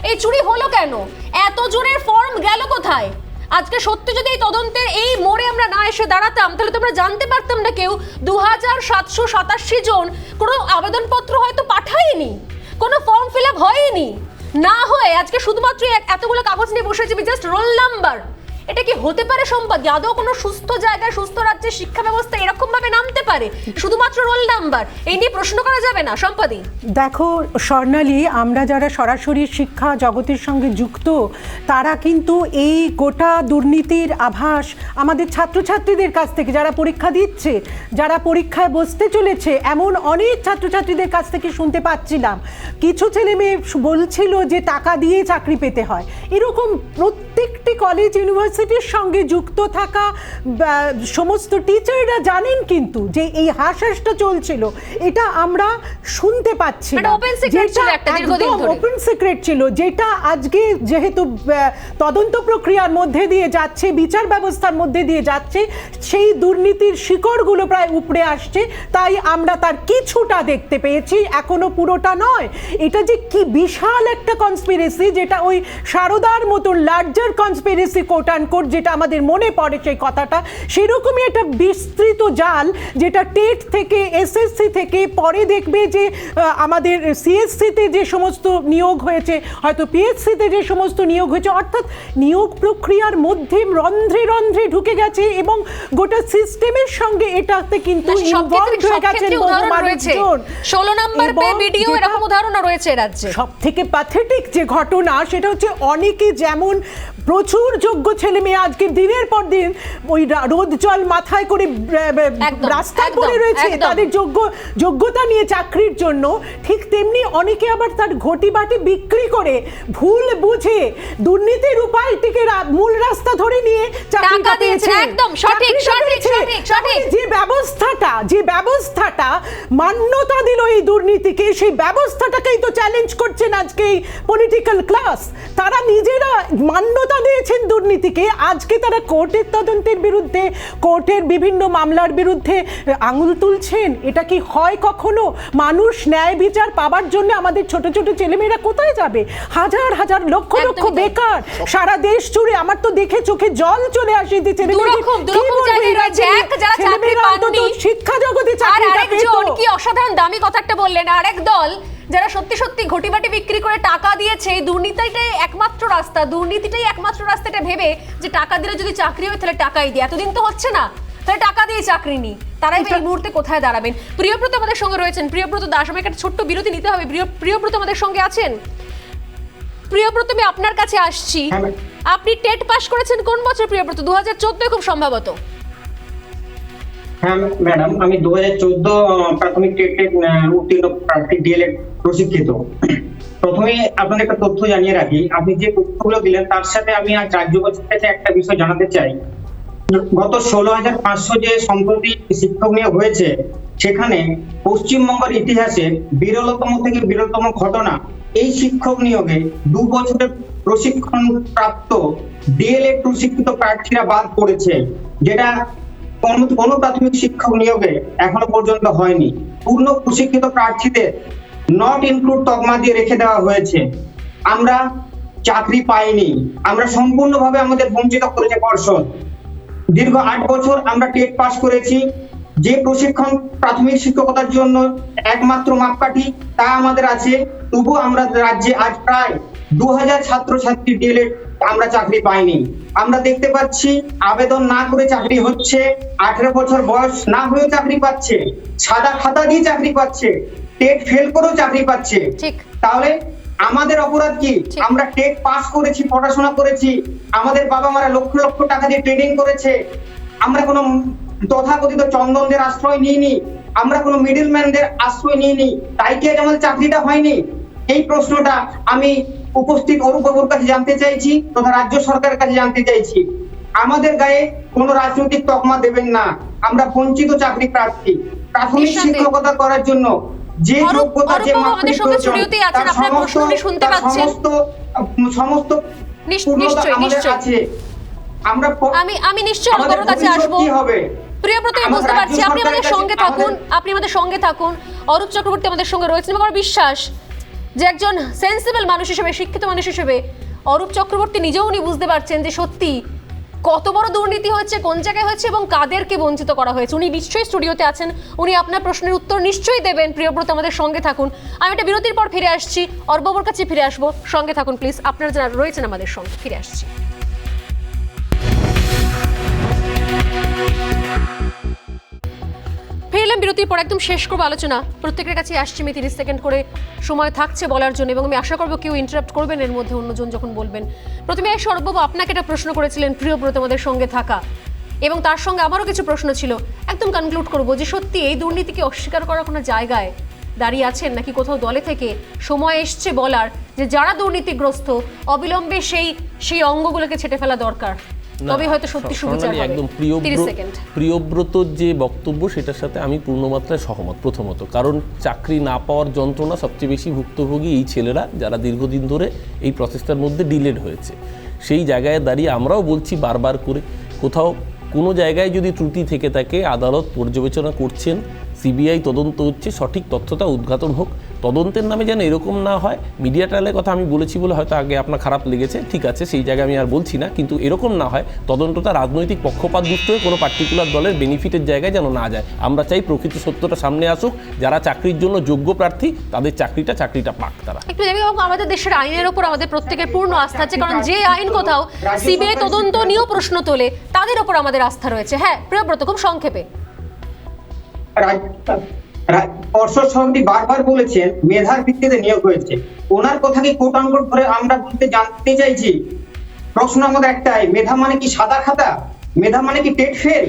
এই চুরি হলো কেন? এত জনের ফর্ম গেল কোথায়? আজকে সত্যি যদি এই তদন্তের এই মোড়ে আমরা না এসে দাঁড়াতাম, তাহলে তো আমরা জানতে পারতাম না কেউ 2787 জন কোনো আবেদনপত্র হয়তো পাঠায়নি, কোনো ফর্ম ফিল আপ হয়নি, না হয়ে আজকে শুধুমাত্র এতগুলো কাগজ নিয়ে বসে আছে জাস্ট রোল নাম্বার। এটা কি হতে পারে সম্পদ? আদৌ কোনো সুস্থ জায়গায়, সুস্থ রাজ্যের শিক্ষা ব্যবস্থা এরকম ভাবে নামতে পারে? শুধুমাত্র রোল নাম্বার, এই নিয়ে প্রশ্ন করা যাবে না? সম্পাদি, দেখো স্বর্ণালী, আমরা যারা সরাসরি শিক্ষা জগতের সঙ্গে যুক্ত, তারা কিন্তু এই গোটা দুর্নীতির আভাস আমাদের ছাত্রছাত্রীদের কাছ থেকে, যারা পরীক্ষা দিচ্ছে, যারা পরীক্ষায় বসতে চলেছে, এমন অনেক ছাত্রছাত্রীদের কাছ থেকে শুনতে পাচ্ছিলাম। কিছু ছেলে মেয়ে বলছিল যে টাকা দিয়ে চাকরি পেতে হয়। এরকম প্রত্যেকটি কলেজ, ইউনিভার্সিটির সঙ্গে যুক্ত থাকা সমস্ত টিচাররা জানেন কিন্তু যে এই হাসহাসটা চলছিল, এটা আমরা শুনতে পাচ্ছি না। ওপেন সিক্রেট ছিল, যেটা আজকে যেহেতু তদন্ত প্রক্রিয়ার মধ্যে দিয়ে যাচ্ছে, বিচার ব্যবস্থার মধ্যে দিয়ে যাচ্ছে, সেই দুর্নীতির শিকড়গুলো প্রায় উপড়ে আসছে। তাই আমরা তার কিছুটা দেখতে পেয়েছি, এখনো পুরোটা নয়। এটা যে কি বিশাল একটা কনস্পিরেসি, যেটা ওই সারদার মতন larger conspiracy quote and quote, যেটা আমাদের মনে পড়ে সেই কথাটা, সেরকমই একটা বিস্তৃত জাল, যেটা টেট থেকে, এসএসসি থেকে, পরে দেখবে যে আমাদের সিএসসিতে যে সমস্ত নিয়োগ হয়েছে, হয়তো পিএসসিতে যে সমস্ত নিয়োগ হয়েছে, অর্থাৎ নিয়োগ প্রক্রিয়ার মধ্যে রন্ধ্রে রন্ধ্রে ঢুকে গেছে এবং গোটা সিস্টেমের সঙ্গে এটাতে কিন্তু ইনভলভড হয়ে গেছেন বহু মানুষজন। 16 নম্বর পে ভিডিও, এরকম উদাহরণও রয়েছে রাজ্যে। সবথেকে প্যাথেটিক যে ঘটনা, সেটা হচ্ছে অনেকে যেমন প্রচুর যোগ্য ছেলে মেয়ে আজকে দিনের পর দিন ওই রোদ জল মাথায় করে রাস্তায় পড়ে রয়েছে তাদের যোগ্যতা নিয়ে চাকরির জন্য, ঠিক তেমনি অনেকে আবার তার ঘটি বাটি বিক্রি করে ভুল বুঝে দুর্নীতির উপায়টিকে মূল রাস্তা ধরে নিয়ে চাকরিটা পেয়েছে। একদম সঠিক সঠিক সঠিক সঠিক। যে ব্যবস্থাটা মান্যতা দিল এই দুর্নীতিকে, সেই ব্যবস্থাটাকেই তো চ্যালেঞ্জ করছেন আজকে এই পলিটিক্যাল ক্লাস। তারা নিজেরা মান্যতা দিয়েছেন দুর্নীতিকে, আজকে তারা কোর্টের তদন্তের বিরুদ্ধে, কোর্টের বিভিন্ন মামলার বিরুদ্ধে আঙুল তুলছেন। এটা কি হয় কখনো? মানুষ ন্যায় বিচার পাবার জন্য আমাদের ছোট ছোট ছেলেমেয়েরা কোথায় যাবে? হাজার হাজার লক্ষ লক্ষ বেকার সারা দেশ জুড়ে। আমার তো দেখে চোখে জল চলে আসে যে শিক্ষা জগতে কি অসাধারণ দামি কথা একটা বললেন। আরেক দল যারা সত্যি সত্যি ঘটিবাটি বিক্রি করে টাকা দিয়েছে, দুর্নীতিটাই একমাত্র রাস্তা, দুর্নীতিটাই একমাত্র রাস্তাটা ভেবে যে টাকা দিলে যদি চাকরি হয় তাহলে টাকাই দিয়ে, এতদিন তো হচ্ছে না, তাহলে টাকা দিয়ে চাকরি নি, তারাই এই মুহূর্তে কোথায় দাঁড়াবেন? প্রিয়ব্রত আমাদের সঙ্গে রয়েছেন, প্রিয়ব্রত দাস। আমাকে একটা ছোট্ট বিরতি নিতে হবে। প্রিয়ব্রত আমাদের সঙ্গে আছেন? প্রিয়ব্রত, আমি আপনার কাছে আসছি। আপনি টেট পাস করেছেন কোন বছর প্রিয়ব্রত? 2014 খুব সম্ভবত। হ্যাঁ ম্যাডাম, আমি 2014 প্রাথমিক টেটে উত্তীর্ণ প্রার্থী ডিএলএড প্রশিক্ষিত। প্রথমে আপনাদের একটা তথ্য জানিয়ে রাখি, আপনি যে তথ্যগুলো দিলেন তার সাথে আমি আজ রাজ্য বছর থেকে একটা বিষয় জানাতে চাই। গত 16,500 যে সম্প্রতি শিক্ষক নিয়োগ হয়েছে, সেখানে পশ্চিমবঙ্গের ইতিহাসে বিরলতম থেকে বিরলতম ঘটনা, এই শিক্ষক নিয়োগে 2 বছরের প্রশিক্ষণ প্রাপ্ত ডিএলএড প্রশিক্ষিত প্রার্থীরা বাদ পড়েছে, যেটা কোন প্রাথমিক শিক্ষক নিয়োগে এখনো পর্যন্ত হয়নি। পূর্ণ প্রশিক্ষিত প্রার্থীদের নট ইনক্লুড তকমা দিয়ে রেখে দেওয়া হয়েছে। আমরা চাকরি পাইনি, আমরা সম্পূর্ণভাবে আমাদের বঞ্চিত করেছে পর্ষদ। দীর্ঘ 8 বছর আমরা টেট পাস করেছি, যে প্রশিক্ষণ প্রাথমিক শিক্ষকতার জন্য একমাত্র মাপকাঠি তা আমাদের আছে, তবুও আমরা রাজ্যে আজ প্রায় 2000 ছাত্রছাত্রী ডিএলএড আমরা চাকরি পাইনি। আমরা দেখতে পাচ্ছি আবেদন না করে চাকরি হচ্ছে, 18 বছর বয়স না হয়েও চাকরি পাচ্ছে, সাদা খাতা দিয়ে চাকরি পাচ্ছে, টেট ফেল করেও চাকরি পাচ্ছে। তাহলে আমাদের অপরাধ কি? আমরা টেট পাস করেছি, পড়াশোনা করেছি, আমাদের বাবা মারা লক্ষ লক্ষ টাকা দিয়ে ট্রেনিং করেছে, আমরা কোনো তথাকথিত চন্দনদের আশ্রয় নিইনি, আমরা কোনো মিডলম্যানদের আশ্রয় নিইনি, তাই কি আজ আমাদের চাকরিটা হয়নি? এই প্রশ্নটা আমি উপস্থিত অরূপ বাবুর কাছে জানতে চাইছি তথা রাজ্য সরকারের কাছে জানতে চাইছি। আমাদের গায়ে কোনো রাজনৈতিক তকমা দেবেন না, আমরা বঞ্চিত চাকরি প্রার্থী। প্রাথমিক শিক্ষকতা করার জন্য যে যোগ্যতা, যে আমাদের সঙ্গে স্টুডিওতে আছেন, আপনার প্রশ্ন উনি শুনতে পাচ্ছেন, সমস্ত নিশ্চয়ই আছে। আমি নিশ্চয়ই অরূপর কাছে আসবো। প্রিয়ব্রত, আমি বুঝতে পারছি আপনি আমাদের সঙ্গে থাকুন। অরূপ চক্রবর্তী আমাদের সঙ্গে রয়েছেন এবং আমার বিশ্বাস যে একজন সেন্সিবল মানুষ হিসেবে, শিক্ষিত মানুষ হিসেবে অরূপ চক্রবর্তী নিজেও উনি বুঝতে পারছেন যে সত্যি কত বড় দুর্নীতি হয়েছে, কোন জায়গায় হয়েছে এবং কাদেরকে বঞ্চিত করা হয়েছে। উনি নিশ্চয়ই স্টুডিওতে আছেন, উনি আপনার প্রশ্নের উত্তর নিশ্চয়ই দেবেন। প্রিয়ব্রত, আমাদের সঙ্গে থাকুন। আমি একটা বিরতির পর ফিরে আসছি, অরূপর কাছে ফিরে আসবো। সঙ্গে থাকুন প্লিজ, আপনারা যারা রয়েছেন আমাদের সঙ্গে। ফিরে আসছি। ফিরলাম বিরতির পর, একদম শেষ করবো আলোচনা। প্রত্যেকের কাছে আসছি, আমি 30 সেকেন্ড করে সময় থাকছে বলার জন্য এবং আমি আশা করবো কেউ ইন্টারাপ্ট করবেন এর মধ্যে অন্যজন যখন বলবেন। প্রথমে সৌরভবাবু, আপনাকে একটা প্রশ্ন করেছিলেন প্রিয়ব্রত আমাদের সঙ্গে থাকা, এবং তার সঙ্গে আমারও কিছু প্রশ্ন ছিল। একদম কনক্লুড করবো যে সত্যি এই দুর্নীতিকে অস্বীকার করার কোনো জায়গায় দাঁড়িয়ে আছেন নাকি কোথাও দলে থেকে সময় এসছে বলার যে যারা দুর্নীতিগ্রস্ত অবিলম্বে সেই অঙ্গগুলোকে ছেটে ফেলা দরকার, তবে হয়তো সত্যি সুবিচার হবে? একদম প্রিয়ব্রতর যে বক্তব্য সেটার সাথে আমি পূর্ণমাত্রায় সহমত। প্রথমত কারণ চাকরি না পাওয়ার যন্ত্রণা সবচেয়ে বেশি ভুক্তভোগী এই ছেলেরা, যারা দীর্ঘদিন ধরে এই প্রসেসটার মধ্যে ডিলেড হয়েছে। সেই জায়গায় দাঁড়িয়ে আমরাও বলছি বারবার করে, কোথাও কোনো জায়গায় যদি ত্রুটি থেকে থাকে আদালত পর্যবেচনা করছেন, সিবিআই তদন্ত হচ্ছে, সঠিক তথ্যটা উদ্ঘাটন হোক। তদন্তের নামে যেন এরকম না হয়। মিডিয়া ট্রায়ালের কথা আমি বলেছি বলে হয়তো আগে আপনার খারাপ লেগেছে, ঠিক আছে, সেই জায়গায় আমি আর বলছি না, কিন্তু এরকম না হয় তদন্তটা রাজনৈতিক পক্ষপাত যুক্ত হয়ে কোনো পার্টিকুলার দলের বেনিফিটের জায়গায় যেন না যায়। আমরা চাই প্রকৃত সত্যটা সামনে আসুক, যারা চাকরির জন্য যোগ্য প্রার্থী তাদের চাকরিটা পাক তারা। একটু আমাদের দেশের আইনের উপর আমাদের প্রত্যেকের পূর্ণ আস্থা আছে, কারণ যে আইন কোথাও সিবিআই তদন্ত নিয়েও প্রশ্ন তোলে তাদের উপর আমাদের আস্থা রয়েছে। হ্যাঁ প্রিয়ব্রত, খুব সংক্ষেপে। পর্ষদ সভাপতি বারবার বলেছেন মেধার ভিত্তিতে নিয়োগ হয়েছে, ওনার কথা কি কোট আনকোট করে আমরা জানতে চাইছি। প্রশ্ন আমাদের একটাই, মেধা মানে কি সাদা খাতা? মেধা মানে কি টেট ফেল?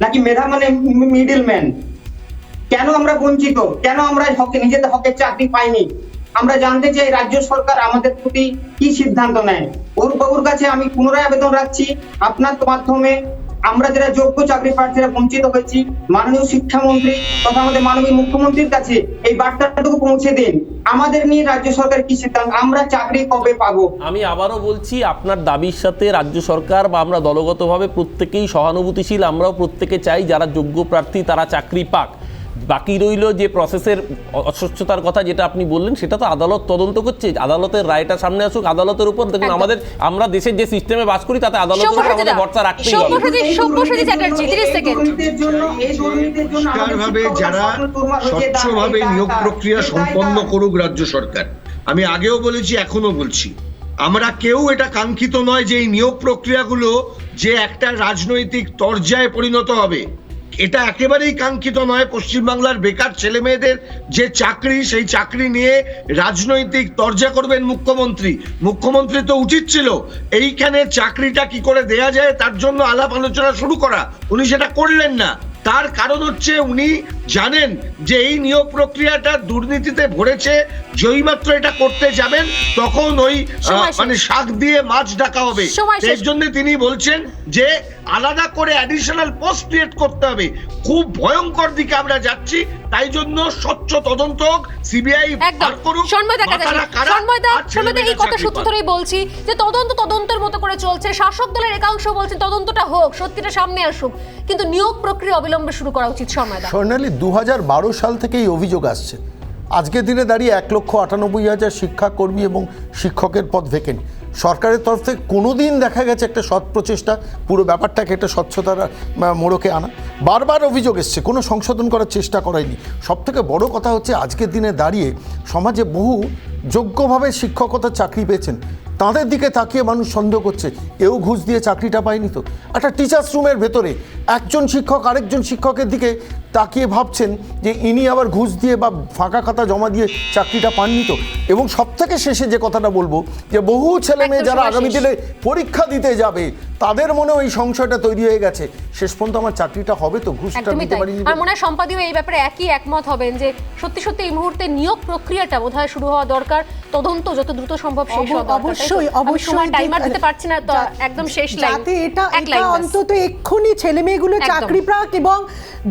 নাকি মেধা মানে মিডলম্যান? কেন আমরা বঞ্চিত? কেন আমরা নিজেদের হকের চাকরি পাইনি? আমরা জানতে চাই রাজ্য সরকার আমাদের প্রতি কি সিদ্ধান্ত নেয়। অরূপ বাবুর কাছে আমি পুনরায় আবেদন রাখছি, আপনার মাধ্যমে আমরা যারা যোগ্য চাকরি প্রার্থীরা বঞ্চিত হয়েছি, মাননীয় শিক্ষামন্ত্রী তথা আমাদের মাননীয় মুখ্যমন্ত্রীর কাছে এই বার্তাটুকু পৌঁছে দিন। আমাদের নিয়ে রাজ্য সরকার কি সিদ্ধান্ত, আমরা চাকরি কবে পাবো? আমি আবারও বলছি, আপনার দাবির সাথে রাজ্য সরকার বা আমরা দলগতভাবে প্রত্যেকেই সহানুভূতিশীল। আমরাও প্রত্যেকে চাই যারা যোগ্য প্রার্থী তারা চাকরি পাক। বাকি রইল যে প্রসেসের অস্বচ্ছতার কথা যেটা আপনি বললেন, সেটা তো আদালত তদন্ত করছে, আদালতের রায়টা সামনে আসুক। আদালতের উপর দেখুন, আমরা দেশের যে সিস্টেমে বাস করি তাতে আদালতের উপর আমাদের ভরসা রাখতেই হবে। যারা স্বচ্ছভাবে নিয়োগ প্রক্রিয়া সম্পন্ন করুক রাজ্য সরকার। আমি আগেও বলেছি, এখনো বলছি, আমরা কেউ এটা কাঙ্ক্ষিত নয় যে এই নিয়োগ প্রক্রিয়াগুলো যে একটা রাজনৈতিক তরজায় পরিণত হবে, এটা একেবারেই কাঙ্ক্ষিত নয়। পশ্চিমবাংলার বেকার ছেলে মেয়েদের যে চাকরি, সেই চাকরি নিয়ে রাজনৈতিক তরজা করবেন মুখ্যমন্ত্রী তো উচিত ছিল এইখানে চাকরিটা কি করে দেয়া যায় তার জন্য আলাপ আলোচনা শুরু করা, উনি সেটা করলেন না। তার কারণ হচ্ছে উনি জানেন যে এই নিয়োগ প্রক্রিয়াটা দুর্নীতিতে ভরেছে, যেইমাত্র এটা করতে যাবেন তখন ওই মানে শাক দিয়ে মাছ ডাকা হবে। এর জন্য তিনি বলছেন যে আলাদা করে অ্যাডিশনাল পোস্ট ক্রিয়েট করতে হবে। খুব ভয়ঙ্কর দিকে আমরা যাচ্ছি, তাই জন্য স্বচ্ছ তদন্ত হোক, সিবিআই বার করুক। এই কথা সূত্র ধরেই বলছি যে তদন্তের মতো করে চলছে, শাসক দলের একাংশ বলছেন তদন্তটা হোক, সত্যিটা সামনে আসুক, কিন্তু নিয়োগ প্রক্রিয়া অবিলম্বে শুরু করা উচিত। স্বর্ণালী, 2012 সাল থেকে এই অভিযোগ আসছে। আজকের দিনে দাঁড়িয়ে 1,98,000 শিক্ষাকর্মী এবং শিক্ষকের পদ ভ্যাকেন্ট। সরকারের তরফ থেকে কোনোদিন দেখা গেছে একটা সৎ প্রচেষ্টা পুরো ব্যাপারটাকে একটা স্বচ্ছতার মোড়কে আনা? বারবার অভিযোগ এসছে, কোনো সংশোধন করার চেষ্টা করায়নি। সবথেকে বড় কথা হচ্ছে আজকের দিনে দাঁড়িয়ে সমাজে বহু যোগ্যভাবে শিক্ষকতার চাকরি পেয়েছেন, তাদের দিকে তাকিয়ে মানুষ সন্দেহ করছে এও ঘুষ দিয়ে চাকরিটা পায়নি তো। একটা টিচার্স রুমের ভেতরে একজন শিক্ষক আরেকজন শিক্ষকের দিকে তাকিয়ে ভাবছেন যে ইনি আবার ঘুষ দিয়ে বা ফাঁকা খাতা জমা দিয়ে চাকরিটা পাননি তো। এবং সবথেকে শেষে যে কথাটা বলবো, যে বহু ছেলে মেয়ে যারা আগামী দিনে পরীক্ষা দিতে যাবে তাদের মনেও এই সংশয়টা তৈরি হয়ে গেছে, শেষ পর্যন্ত আমার চাকরিটা হবে তো, ঘুষটা দিতে পারিনি। আর মনে হয় সম্পাদীয় এই ব্যাপারে একমত হবেন যে সত্যি সত্যি এই মুহূর্তে নিয়োগ প্রক্রিয়াটা বোধহয় শুরু হওয়া দরকার, তদন্ত যত দ্রুত সম্ভব শেষ হওয়া দরকার। অবশ্যই টাইমার দিতে পারছি না, তো একদম শেষ লাইন, যাতে এটা অন্তত এক্ষুনি ছেলে মেয়েগুলো চাকরি পাক এবং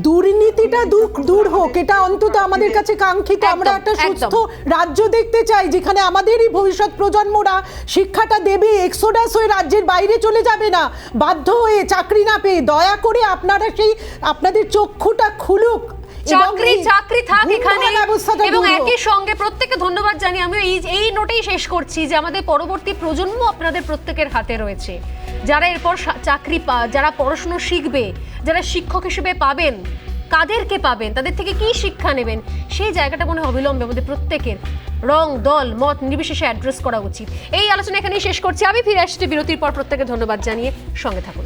দুর্নীতিটা দূর হোক, এটা অন্তত আমাদের কাছে কাঙ্ক্ষিত। আমরা একটা সুস্থ রাজ্য দেখতে চাই যেখানে আমাদেরই ভবিষ্যৎ প্রজন্মরা শিক্ষাটা দেবে, এক্সোডাস হয়ে রাজ্যের বাইরে চলে যাবে না বাধ্য হয়ে চাকরি না পেয়ে। দয়া করে আপনারা সেই আপনাদের চক্ষুটা খুলুক, চাকরি থাক এখানে। এবং একই সঙ্গে প্রত্যেককে ধন্যবাদ জানিয়ে আমি এই নোটেই শেষ করছি যে আমাদের পরবর্তী প্রজন্ম আপনাদের প্রত্যেকের হাতে রয়েছে। যারা এরপর চাকরি যারা পড়াশোনা শিখবে, যারা শিক্ষক হিসেবে পাবেন, কাদেরকে পাবেন, তাদের থেকে কি শিক্ষা নেবেন, সেই জায়গাটা মনে হয় অবিলম্বে আমাদের প্রত্যেকের রং দল মত নির্বিশেষে অ্যাড্রেস করা উচিত। এই আলোচনা এখানেই শেষ করছি। আমি ফিরে আসছি বিরতির পর। প্রত্যেকে ধন্যবাদ জানিয়ে সঙ্গে থাকুন।